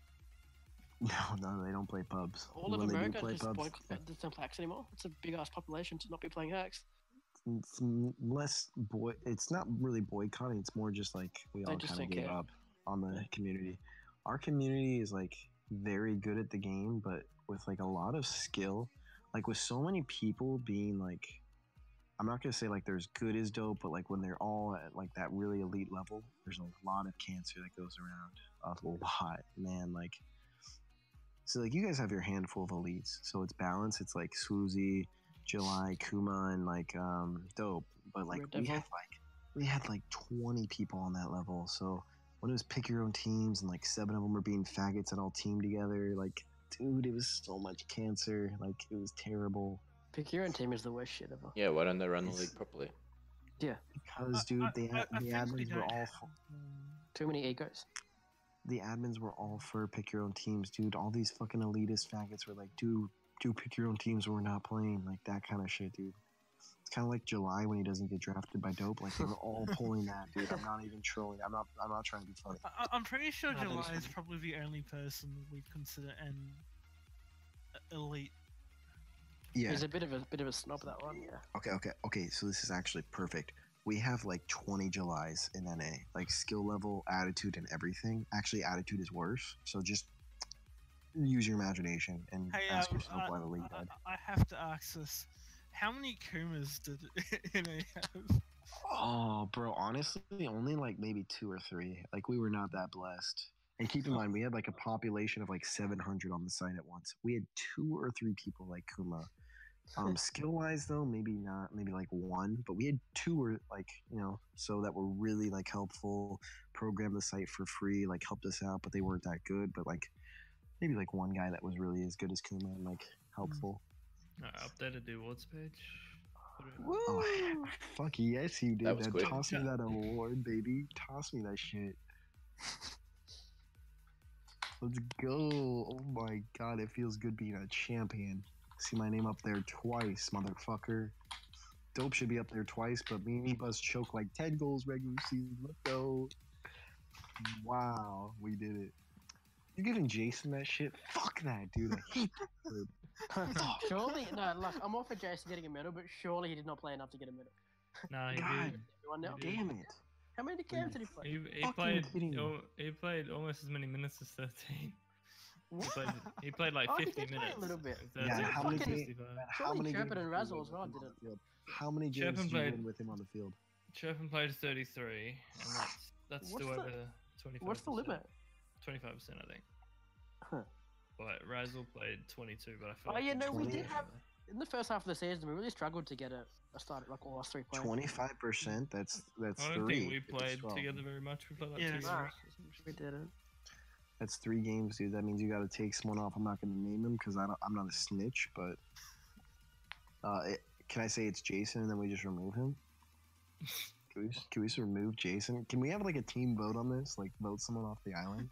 No, they don't play pubs. All of When they do America play just pubs, boycott, don't play hacks anymore. It's a big ass population to not be playing hacks. it's less it's not really boycotting, it's more just like we They all just kind of don't gave care. up on the community. Our community is like very good at the game, but with like a lot of skill, like with so many people being like, I'm not gonna say like there's good as dope, but like when they're all at like that really elite level, there's a lot of cancer that goes around. A lot, man. Like, so like you guys have your handful of elites, so it's balanced. It's like Swoozy, July, Kuma, and like Dope. But like Red Devil. we had like 20 people on that level. So when it was pick your own teams and like 7 of them were being faggots that all teamed together, like dude, it was so much cancer. Like it was terrible. Pick your own team is the worst shit ever. Yeah, why don't they run the It's- league properly? Because dude, I the think we admins were don't all have- Too many egos. the admins were all for pick your own teams, dude. All these fucking elitist faggots were like, dude, pick your own teams. We're not playing, like that kind of shit, dude. It's kind of like July when he doesn't get drafted by Dope. Like they were all pulling that, dude. I'm not even trolling. I'm not trying to be funny. I'm pretty sure I think July it's is funny. probably the only person we'd consider an elite. Yeah. He's a bit of a snob, that one. Yeah. Okay. So this is actually perfect. We have like 20 Julys in NA, like skill level, attitude, and everything. Actually, attitude is worse. So just use your imagination and Hey, ask yourself why the league died. I have to ask this: how many Kumas did NA have? Oh, bro, honestly, only like maybe 2 or 3. Like, we were not that blessed. And keep in mind, we had like a population of like 700 on the site at once. We had 2 or 3 people like Kuma. Skill wise, though, maybe not, maybe like 1, but we had 2 or like, you know, so that were really like helpful, programmed the site for free, like helped us out, but they weren't that good. But like, maybe like 1 guy that was really as good as Kuma and like helpful. I updated the awards page. Put it- Oh, fuck yes, you did. That was quick. Toss me that award, baby. Toss me that shit. Let's go. Oh my god, it feels good being a champion. See my name up there twice, motherfucker. Dope should be up there twice, but me and E-Bus choke like 10 goals regular season. Let's go. Wow, we did it. You're giving Jason that shit? Fuck that, dude. I hate that. Fuck. Surely, no, look, I'm all for Jason getting a medal, but surely he did not play enough to get a medal. No, he God did. Everyone now? He did. Damn it. How many games did he play? He Fucking played. kidding me. He played almost as many minutes as 13. What? He played like Oh, he 50 did play a minutes. little bit. 13, Yeah, how many 65. How Surely many Chirpin games and did you Razzle win as well with him on didn't. the field? How many games Chirpin did you played- win with him on the field? Chirpin played 33, and that's What's still the- over 25. What's the limit? 25%, I think. Huh. But Razzle played 22, but I feel Oh, like yeah, he no, we was did over. have- In the first half of the season, we really struggled to get a start, like all us three playing. 25%. That's I don't three. think we if it's played 12. together very much. We played like Yeah, 2 sorry. games. We didn't. That's 3 games, dude. That means you got to take someone off. I'm not going to name him because I'm not a snitch. But can I say it's Jason and then we just remove him? Can we just remove Jason? Can we have like a team vote on this? Like vote someone off the island?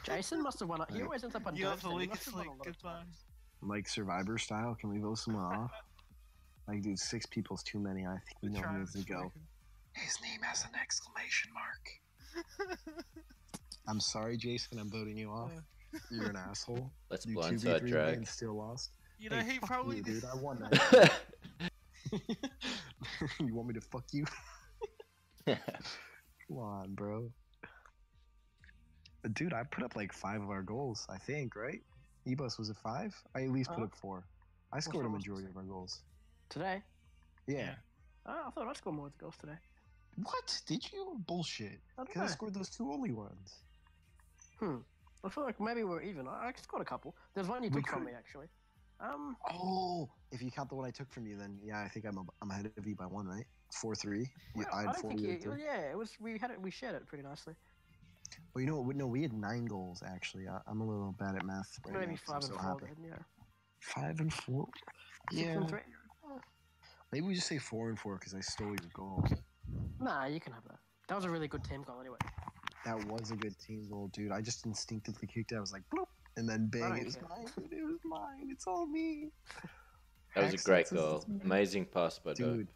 Jason must have won. He always ends up on You have Dope's the team. He weakest must have won link. a lot of Goodbye. times. Like Survivor style? Can we vote someone off? Like, dude, 6 people's too many. I think we know who needs to go. His name has an exclamation mark. I'm sorry, Jason. I'm voting you off. You're an asshole. Let's You blindside 2v3 drag. and still lost. You know, Hey, he fuck probably you, did. dude. I won that. You want me to fuck you? Come on, bro. But dude, I put up like 5 of our goals, I think, right? Ebus, was it 5? I at least put up 4. I scored a four was majority of our goals. Today? Yeah. Yeah. Oh, I thought I scored more with the goals today. What? Did you? Bullshit. I don't Because I know. scored those 2 only ones. I feel like maybe we're even. I scored a couple. There's one you We took from could- me actually. Oh, if you count the one I took from you, then yeah, I think I'm ahead of you by 1, right? 4-3. Well, I I had don't 4. think You you. had 3. Yeah, it was. We had it. We shared it pretty nicely. Well, you know what? No, we had 9 goals actually. I'm a little bad at math. Right Maybe now, 'cause I'm 5 and so 4. happy. Then, yeah. 5 and 4. 6 Yeah. and 3. Maybe we just say 4 and 4 because I stole your goal. Nah, you can have that. That was a really good team goal anyway. That was a good team goal, dude. I just instinctively kicked it. I was like, bloop, and then bang, don't it was care. mine. Dude, it was mine. It's all me. That was a Hex, great that's- goal. that's mine. Amazing pass by Dope. Dude.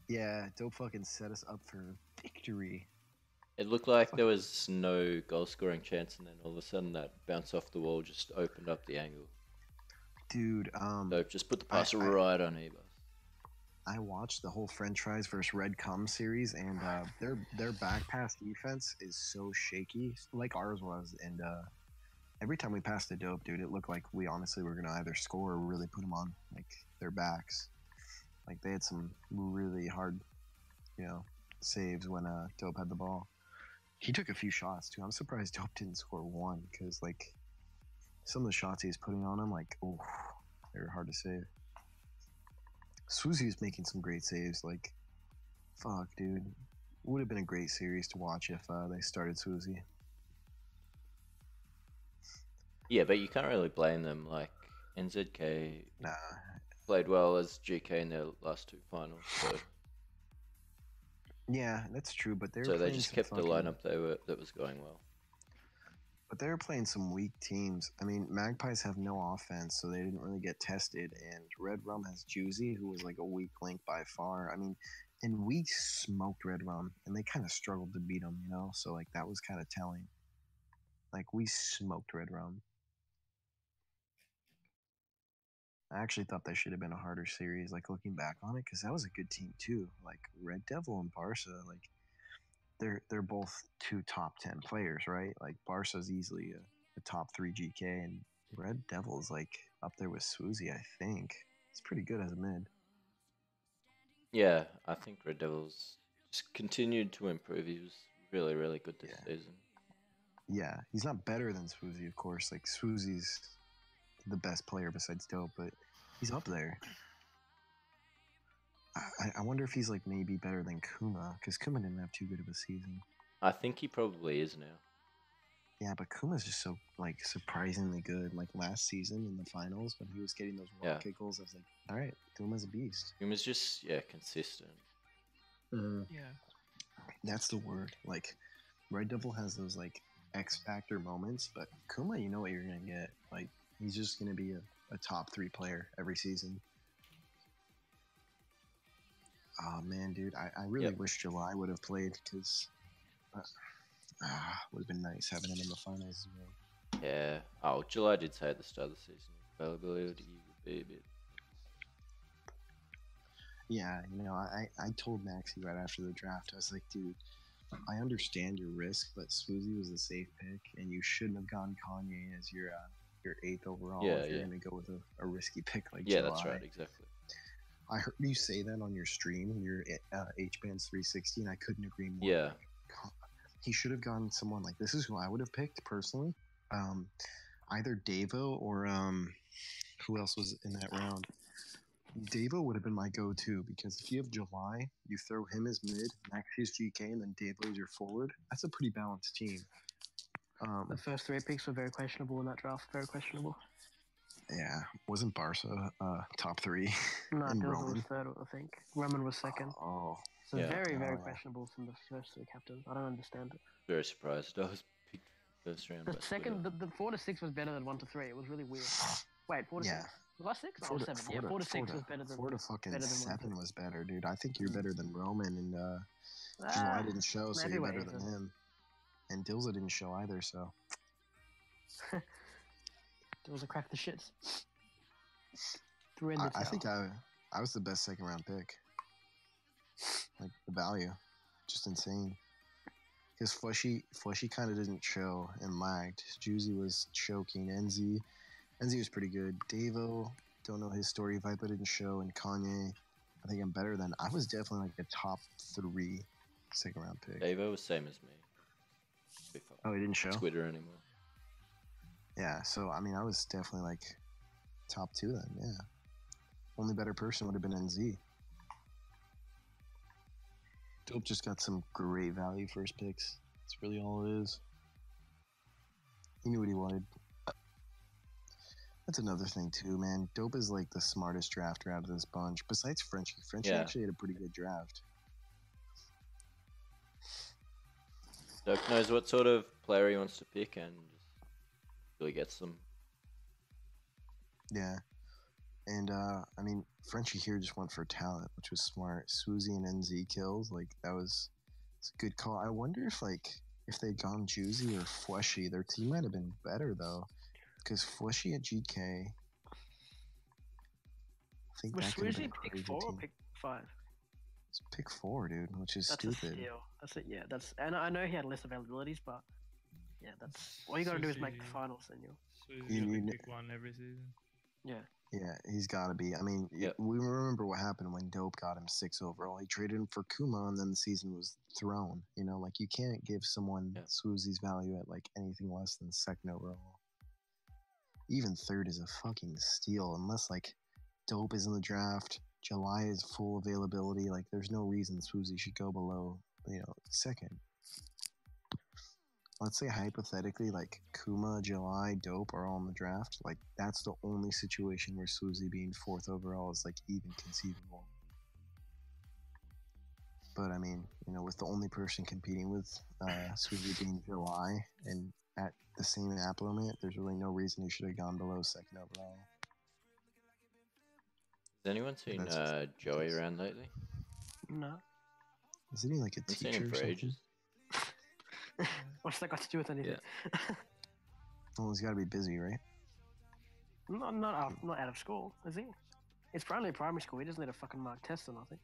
Yeah, Dope fucking set us up for victory. It looked like there was no goal scoring chance, and then all of a sudden that bounce off the wall just opened up the angle. Dude, Dope just put the pass I- right on Ebus. I watched the whole Frintchies versus Red Cum series, and their back pass defense is so shaky, like ours was. And every time we passed the Dope, dude, it looked like we honestly were gonna either score or really put them on like their backs. Like they had some really hard, saves when Dope had the ball. He took a few shots too. I'm surprised Dope didn't score 1 because like some of the shots he was putting on him, like oh, they were hard to save. Swoozie was making some great saves. Like, fuck, dude. Would have been a great series to watch if they started Swoozie. Yeah, but you can't really blame them. Like NZK Nah. played well as GK in their last 2 finals, so Yeah, that's true. But they were they playing just some kept the fucking- lineup that was going well. But they were playing some weak teams. I mean, Magpies have no offense, so they didn't really get tested. And Red Rum has Juicy, who was like a weak link by far. I mean, and we smoked Red Rum, and they kind of struggled to beat them, So like that was kind of telling. Like we smoked Red Rum. I actually thought that should have been a harder series, like looking back on it, because that was a good team too. Like Red Devil and Barca, like they're both 2 top 10 players, right? Like Barca's easily a top 3 GK, and Red Devil's like up there with Swoozie, I think. It's pretty good as a mid. Yeah, I think Red Devils just continued to improve. He was really, really good this Yeah. season. Yeah, he's not better than Swoozie, of course. Like Swoozie's the best player besides Dope, but he's up there. I wonder if he's like maybe better than Kuma, because Kuma didn't have too good of a season. I think he probably is now. Yeah, but Kuma's just so like surprisingly good. Like last season in the finals when he was getting those Yeah. rocket goals, I was like, all right, Kuma's a beast. He was just consistent. Yeah. That's the word. Like Red Devil has those like X Factor moments, but Kuma, you know what you're gonna get. Like he's just gonna be a top 3 player every season. Oh man, dude, I really wish July would have played because would have been nice having him in the finals as well. Yeah. Oh, July did say at the start of the season availability would be a bit. Yeah, you know, I told Maxie right after the draft, I was like, dude, I understand your risk, but Swoozie was a safe pick, and you shouldn't have gone Kanye as your 8th overall if you're going to go with a risky pick like July. That's right, exactly. I heard you say that on your stream, your HBANZ 360, and I couldn't agree more. Yeah. He should have gone someone like, this is who I would have picked personally. Either Davo or who else was in that round? Davo would have been my go-to because if you have July, you throw him as mid, Maxi's GK, and then Davo is your forward. That's a pretty balanced team. The first 3 picks were very questionable in that draft. Very questionable. Yeah, wasn't Barca top 3? No, and Dills Roman was 3rd, I think. Roman was 2nd. Oh, so very questionable from the first 3 captains. I don't understand it. Very surprised. I was picked first round. The second, the 4 to 6 was better than 1 to 3. It was really weird. Wait, 4 to 6? Was I 6? 4 to 7. 4 to 6 was better than 4 to fucking better than 7 was better, dude. I think you're better than Roman, and July didn't show, so you're better than him. And Dilza didn't show either, so. Dilza cracked the shits. I think I was the best 2nd round pick. Like the value, just insane. Because Fleshy kind of didn't show and lagged. Juicy was choking. NZ was pretty good. Davo, don't know his story. Viper didn't show, and Kanye, I think I'm better than. I was definitely like a top 3 2nd round pick. Davo was same as me. Oh, he didn't show Twitter anymore. Yeah, so I mean, I was definitely like top 2 then. Yeah, only better person would have been NZ. Dope just got some great value first picks. That's really all it is. He knew what he wanted. That's another thing too, man. Dope is like the smartest drafter out of this bunch. Besides Frintchie. Frintchie actually had a pretty good draft. Dope knows what sort of player he wants to pick and really gets them. Yeah. And, I mean, Frintchie here just went for talent, which was smart. Swoozie and NZ kills, like, it's a good call. I wonder if they'd gone Juicy or Fleshy, their team might have been better, though. Because Fleshy at GK, I think was that could have been Swoozie a pick 4 or team. pick 5? It's pick 4, dude, which is That's stupid. a steal. That's it, yeah. And I know he had less availabilities, but yeah, that's all you gotta do is make the finals, and you pick 1 every season. Yeah. Yeah, he's got to be. I mean, we remember what happened when Dope got him 6 overall. He traded him for Kuma, and then the season was thrown. You know, like, you can't give someone Swoozie's value at, like, anything less than 2nd overall. Even 3rd is a fucking steal, unless, like, Dope is in the draft, July is full availability. Like, there's no reason Swoozie should go below, 2nd. Let's say hypothetically, like, Kuma, July, Dope are all in the draft. Like, that's the only situation where Swoozie being 4th overall is, like, even conceivable. But, I mean, with the only person competing with Swoozie being July and at the same Applement, there's really no reason he should have gone below 2nd overall. Has anyone seen Joey around lately? No. Isn't he like a I've seen teacher him or for something? ages. What's that got to do with anything? Well, he's got to be busy, right? Not out of school, is he? It's probably primary school. He doesn't need a fucking mark test or nothing.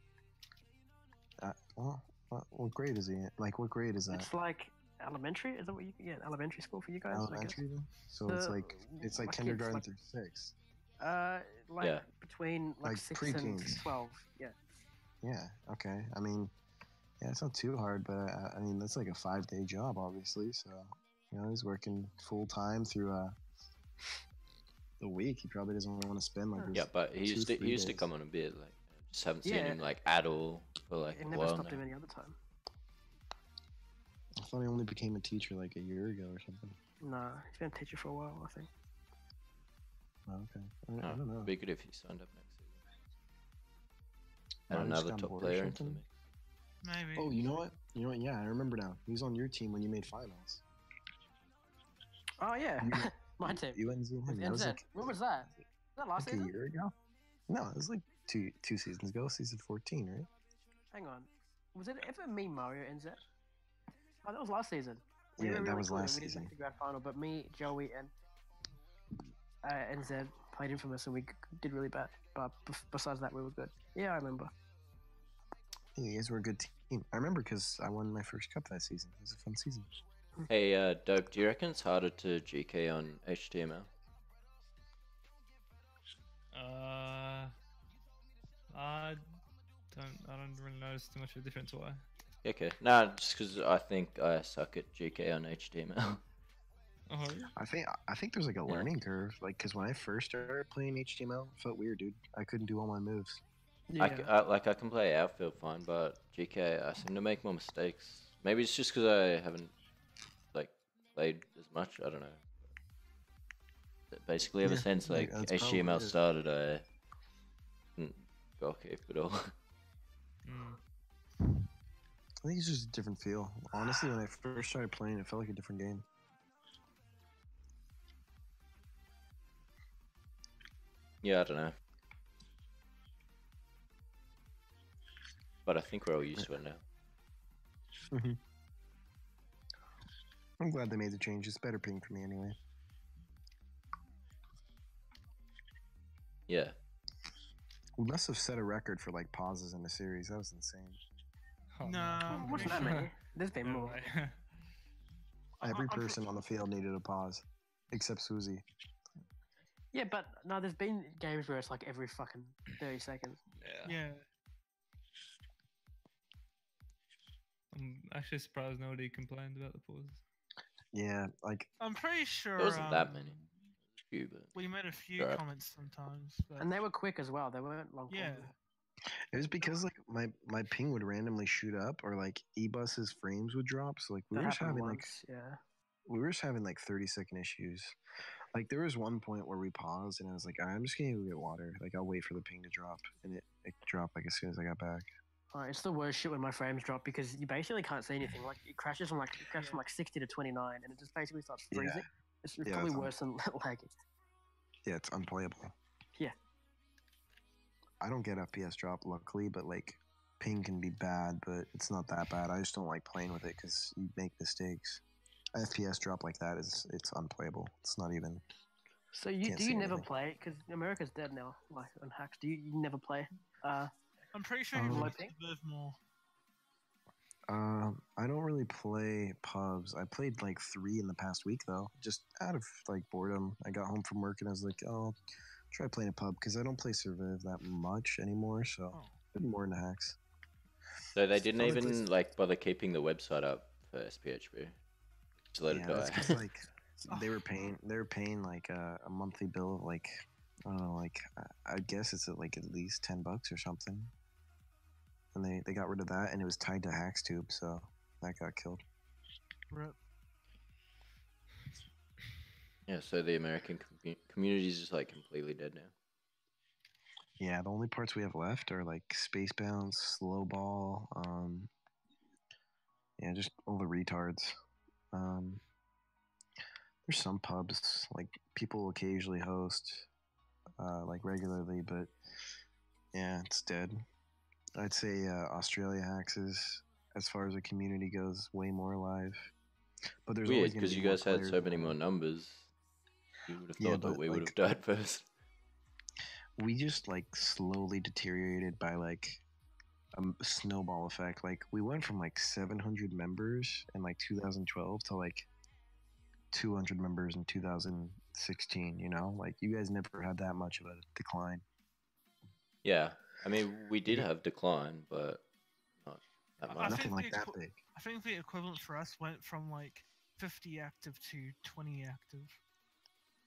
What grade is he in? Like, what grade is that? It's like elementary. Is that what you? Yeah, elementary school for you guys. Elementary. So it's like kindergarten through 6. Between like 6 and 12. Yeah. Yeah. Okay. I mean, yeah, it's not too hard, but I mean that's like a 5-day job, obviously. So he's working full time through the week. He probably doesn't want to spend like. But he used to come on a bit. Like, I just haven't seen him like at all for like a while now. Never stopped him any other time. I thought he only became a teacher like a year ago or something. Nah, he's been a teacher for a while, I think. Oh, okay. I don't know. Be good if he signed up next season. And another top player into the mix. Maybe. Oh, you know what? Yeah, I remember now. He was on your team when you made finals. Oh yeah, my team. UNZ and him. When was that? Was that last season? A year ago? No, it was like two seasons ago. Season 14, right? Hang on. Was it ever me, Mario, NZ? Oh, that was last season. We Yeah, were that really was good and last we didn't season. make the grand final, but me, Joey, and NZ played Infamous and we did really bad. But besides that, we were good. Yeah, I remember. Yeah, you guys were a good team. I remember because I won my first cup that season. It was a fun season. Hey, Dope, do you reckon it's harder to GK on HTML? I don't really notice too much of a difference. Why? Okay, nah, just because I think I suck at GK on HTML. Oh, I think there's like a learning curve. Like, because when I first started playing HTML, it felt weird, dude. I couldn't do all my moves. Yeah. I can play outfield fine, but GK I seem to make more mistakes. Maybe it's just because I haven't like played as much. I don't know. But basically, ever Yeah, since like that's probably HTML it. started, I didn't goalkeep at all. I think it's just a different feel. Honestly, when I first started playing, it felt like a different game. Yeah, I don't know. But I think we're all used to it now. I'm glad they made the change. It's better ping for me anyway. Yeah. We must have set a record for like pauses in the series. That was insane. Oh, No, I'm What's pretty that, sure. many? There's been No more. way. Every I'm person on the field needed a pause, except Susie. Yeah, but no, there's been games where it's like every fucking 30 seconds. Yeah. Yeah. I'm actually surprised nobody complained about the pauses. Yeah, like I'm pretty sure. There wasn't that many. A few, but We made a few Alright. comments sometimes, but And they were quick as well. They weren't long. yeah. pauses. it was because like my ping would randomly shoot up, or like eBus's frames would drop. So like That happened once. we were just having like 30-second issues. Like there was one point where we paused and I was like, I'm just gonna go get water. Like I'll wait for the ping to drop, and it dropped like as soon as I got back. It's the worst shit when my frames drop because you basically can't see anything. Like it crashes from 60 to 29, and it just basically starts Yeah. freezing. It's Yeah, probably that's worse than lagging. Yeah, it's unplayable. Yeah. I don't get FPS drop, luckily, but like ping can be bad, but it's not that bad. I just don't like playing with it because you make mistakes. FPS drop like that it's unplayable. It's not even. So you Can't do see you never anything. play? Because America's dead now, like on hacks. Do you never play? I'm pretty sure you Um, like deserve more. I don't really play pubs. I played like 3 in the past week though, just out of like boredom. I got home from work and I was like, oh, try playing a pub because I don't play Surviv that much anymore. So Oh. been more into hacks. so they didn't Other even places- like bother keeping the website up for SPHB. Just let it that's die. 'cause, like they were paying like a monthly bill of like I don't know, like I guess it's at least $10 or something. And they got rid of that, and it was tied to HacksTube, so that got killed. Rip. Yeah, so the American community is just like completely dead now. Yeah, the only parts we have left are like Spacebound, Slowball, yeah, just all the retards. There's some pubs like people occasionally host, like regularly, but yeah, it's dead. I'd say Australia Hacks is, as far as the community goes, way more alive. But there's Weird, always going to because be you more guys had players so many around. more numbers. You would have Yeah, thought that but, we would like- have died first. We just like slowly deteriorated by like a snowball effect. Like we went from like 700 members in like 2012 to like 200 members in 2016. You know, like you guys never had that much of a decline. Yeah, I mean, we did Yeah. have decline, but not that I much. Nothing think like the that equi- big. I think the equivalent for us went from like 50 active to 20 active.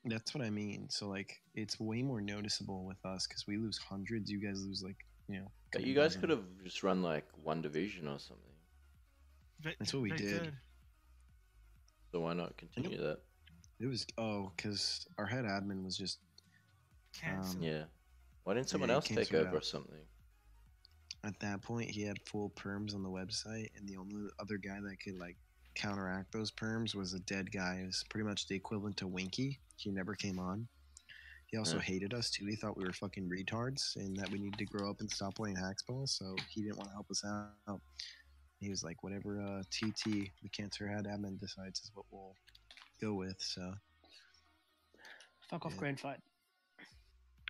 That's what I mean. So like it's way more noticeable with us because we lose hundreds. You guys lose like But a you guys dozen. could have just run like one division or something. That's what we They did. So why not continue that? It was because our head admin was just Cancel. Yeah. Why didn't someone Yeah, you else can't take sort over or out. something? at that point he had full perms on the website, and the only other guy that could like counteract those perms was a dead guy. It was pretty much the equivalent to Winky. He never came on. He also hated us too. He thought we were fucking retards and that we needed to grow up and stop playing hacksball. So he didn't want to help us out. He was like, whatever TT, the cancer had admin decides is what we'll go with. So Fuck off, grand fight.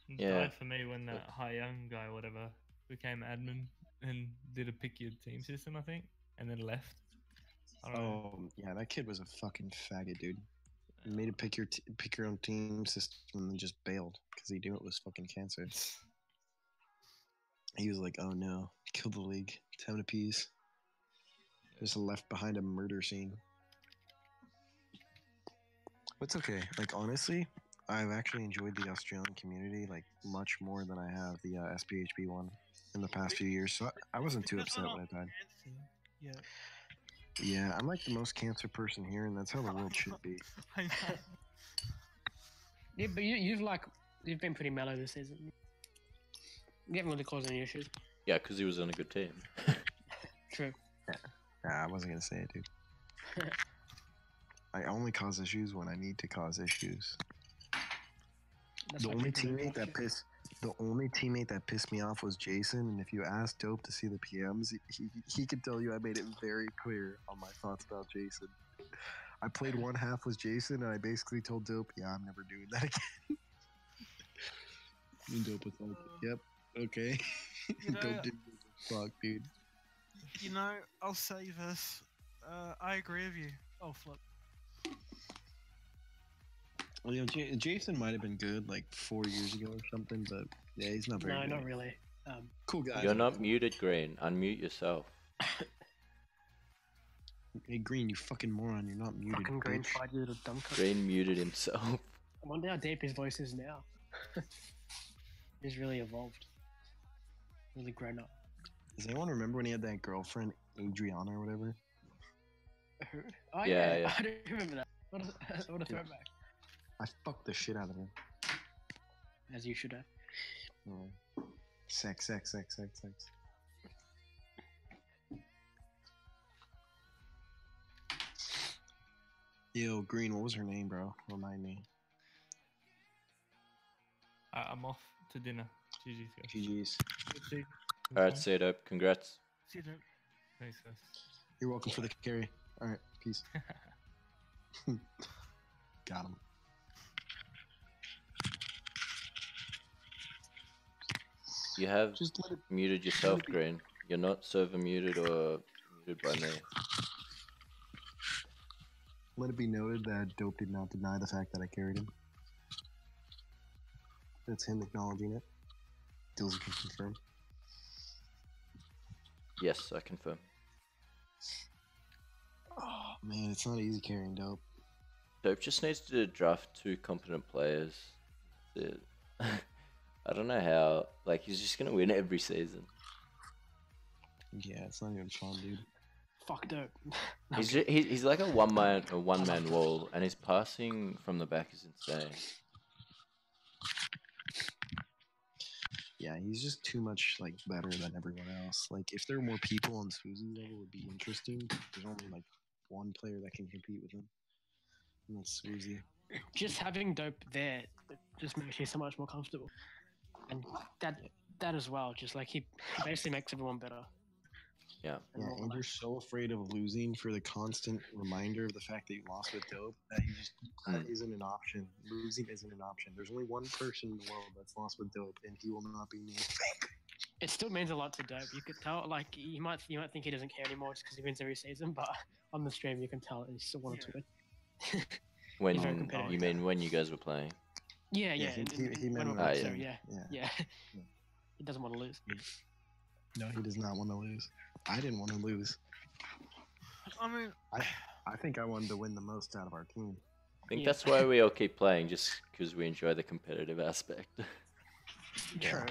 Yeah. Died for me when that high young guy, or whatever, became admin and did a pick your team system, I think, and then left. I don't know. Oh yeah, that kid was a fucking faggot, dude. He made a pick your own team system and just bailed because he knew it was fucking cancer. He was like, "Oh no, kill the league, time to peace." Just left behind a murder scene. It's okay. Like honestly, I've actually enjoyed the Australian community like much more than I have the SPHB one in the past few years. So I wasn't too upset when I died. Yeah. Yeah, I'm like the most cancer person here, and that's how the world should be. I know. Yeah, but you've been pretty mellow this season. You haven't really caused any issues. Yeah, because he was on a good team. True. Nah, I wasn't gonna say it, dude. I only cause issues when I need to cause issues. That's The why only people don't teammate that pissed me off was Jason, and if you ask Dope to see the PMs, he could tell you I made it very clear on my thoughts about Jason. I played one half with Jason, and I basically told Dope, "Yeah, I'm never doing that again." And Dope was like, "Yep, okay." You know, Dope didn't give a fuck, dude. You know, I'll say this. I agree with you. Oh, flip. Well, you know, Jason might have been good like 4 years ago or something, but yeah, he's not very No, good. not really. Cool guy. You're not muted, Green. Unmute yourself. Hey, Green, you fucking moron. You're not muted, Fucking green bitch. fight, you little dumb cunt. Green muted himself. I wonder how deep his voice is now. He's really evolved. Really grown up. Does anyone remember when he had that girlfriend, Adriana or whatever? Oh Yeah, yeah, yeah. I do remember that. What a throwback. I fucked the shit out of her. As you should have. Yeah. Sex. Yo, Green, what was her name, bro? Remind me. I'm off to dinner. GG's, guys. GG's. Good seeing you. Alright, say it up. Congrats. See you, Dope. Thanks, guys. You're welcome for the carry. Alright, peace. Got him. You have Just let it. muted yourself, Green. You're not server muted or muted by me. Let it be noted that Dope did not deny the fact that I carried him. That's him acknowledging it. Dills can confirm. Yes, I confirm. Oh man, it's not easy carrying Dope. Dope just needs to draft 2 competent players. That's it. I don't know how. Like, he's just gonna win every season. Yeah, it's not even fun, dude. Fuck Dope. He's like a one man wall, and his passing from the back is insane. Yeah, he's just too much like better than everyone else. Like, if there were more people on Swoozy's level, it would be interesting. There's only like one player that can compete with him, and that's Swoozy. Just having Dope there just makes you so much more comfortable. And that as well, just like he basically makes everyone better. Yeah. Yeah, and you're so afraid of losing for the constant reminder of the fact that you lost with Dope that you just that isn't an option. Losing isn't an option. There's only one person in the world that's lost with Dope, and he will not be me. It still means a lot to Dope. You could tell, like, you might think he doesn't care anymore just because he wins every season, but on the stream you can tell he still wanted to win. When He's very competitive. you mean when you guys were playing? Yeah. He when meant we're what I so, said. yeah. He doesn't want to lose. No, he does not want to lose. I didn't want to lose. I mean, I think I wanted to win the most out of our team. I think Yeah. that's why we all keep playing, just because we enjoy the competitive aspect. True.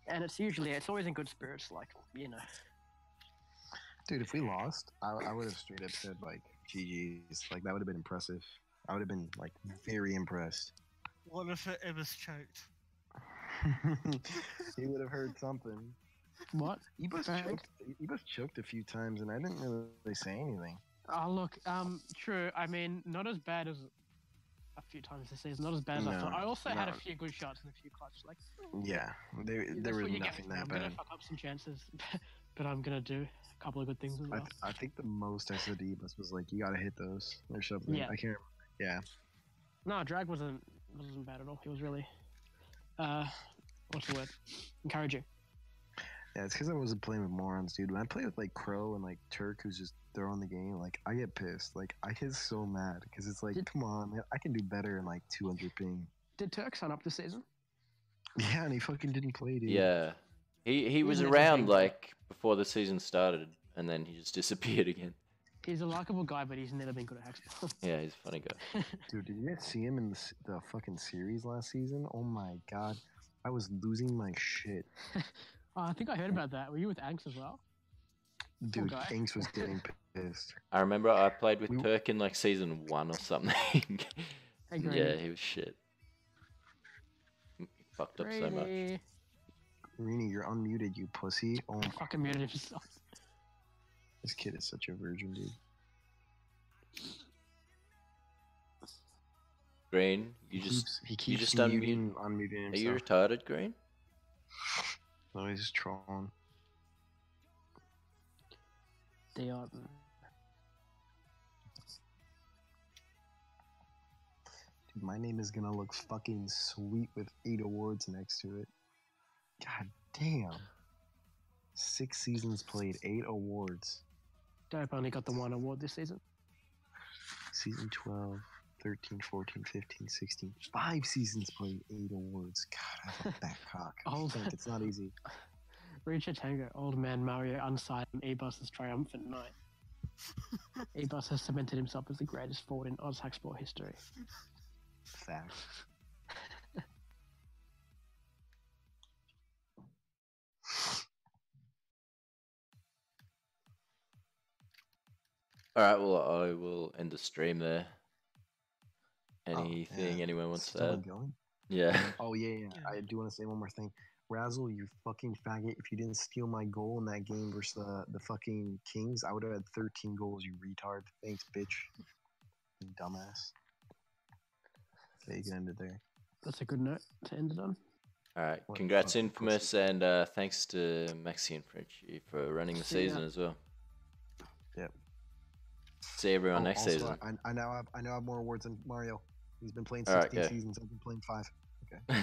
And it's always in good spirits, like, you know. Dude, if we lost, I would have straight up said, like, GG's. Like, that would have been impressive. I would have been, like, very impressed. what if it was choked? He would have heard something. What? Ebus choked a few times, and I didn't really say anything. Oh, look, true. I mean, not as bad as a few times this season. Not as bad as I No, thought. I also had a no. few good shots and a few clutch. Like, Yeah, there that's was what you get nothing for me. that I'm gonna bad. fuck up some chances, but I'm gonna do a couple of good things as well. I think the most I said to Ebus was like, you gotta hit those or something. Yeah. I can't remember. Yeah. No, drag wasn't bad at all. It was really, what's the word? Encouraging. Yeah, it's because I wasn't playing with morons, dude. When I play with like Crow and like Turk, who's just throwing the game, like I get pissed. Like I get so mad because it's like, come on, man, I can do better in like 200 ping. Did Turk sign up this season? Yeah, and he fucking didn't play, dude. Yeah, he was He's an around interesting guy. like before the season started, and then he just disappeared again. He's a likable guy, but he's never been good at Hexball. Yeah, he's a funny guy. Dude, did you guys see him in the fucking series last season? Oh my god, I was losing my shit. Oh, I think I heard about that. Were you with Anx as well? Dude, guy. Inks was getting pissed. I remember I played with We- Turk in like season 1 or something. Hey, Grady. Yeah, he was shit. He fucked up so much. Grady. Rini, you're unmuted, you pussy. Oh my, Fucking muted himself. this kid is such a virgin, dude. Green, you He just keeps just unmuting himself. are you retarded, Green? No, he's just trolling. Dion. Dude, my name is gonna look fucking sweet with 8 awards next to it. God damn. 6 seasons played, 8 awards. Dope only got the one award this season. Season 12, 13, 14, 15, 16. 5 seasons played, 8 awards. God, I love that cock. Oh. Think it's not easy. Richard Tango, Old Man Mario unsigned on E-Bus's triumphant night. E-Bus has cemented himself as the greatest forward in Oz Hacksport history. Fact. Alright, well I will end the stream there. Oh, Anything yeah. anyone wants to Still add? going? Yeah. Oh, yeah. I do want to say one more thing. Razzle, you fucking faggot. If you didn't steal my goal in that game versus the fucking Kings, I would have had 13 goals, you retard. Thanks, bitch. You dumbass. Okay, you can end it there. That's a good note to end it on. Alright, What congrats fucking Infamous, pussy. and thanks to Maxi and Frintchies for running the See ya. season as well. Yep. See everyone next also, season. I now have more awards than Mario. He's been playing All right, 16 go. seasons. I've been playing 5. Okay.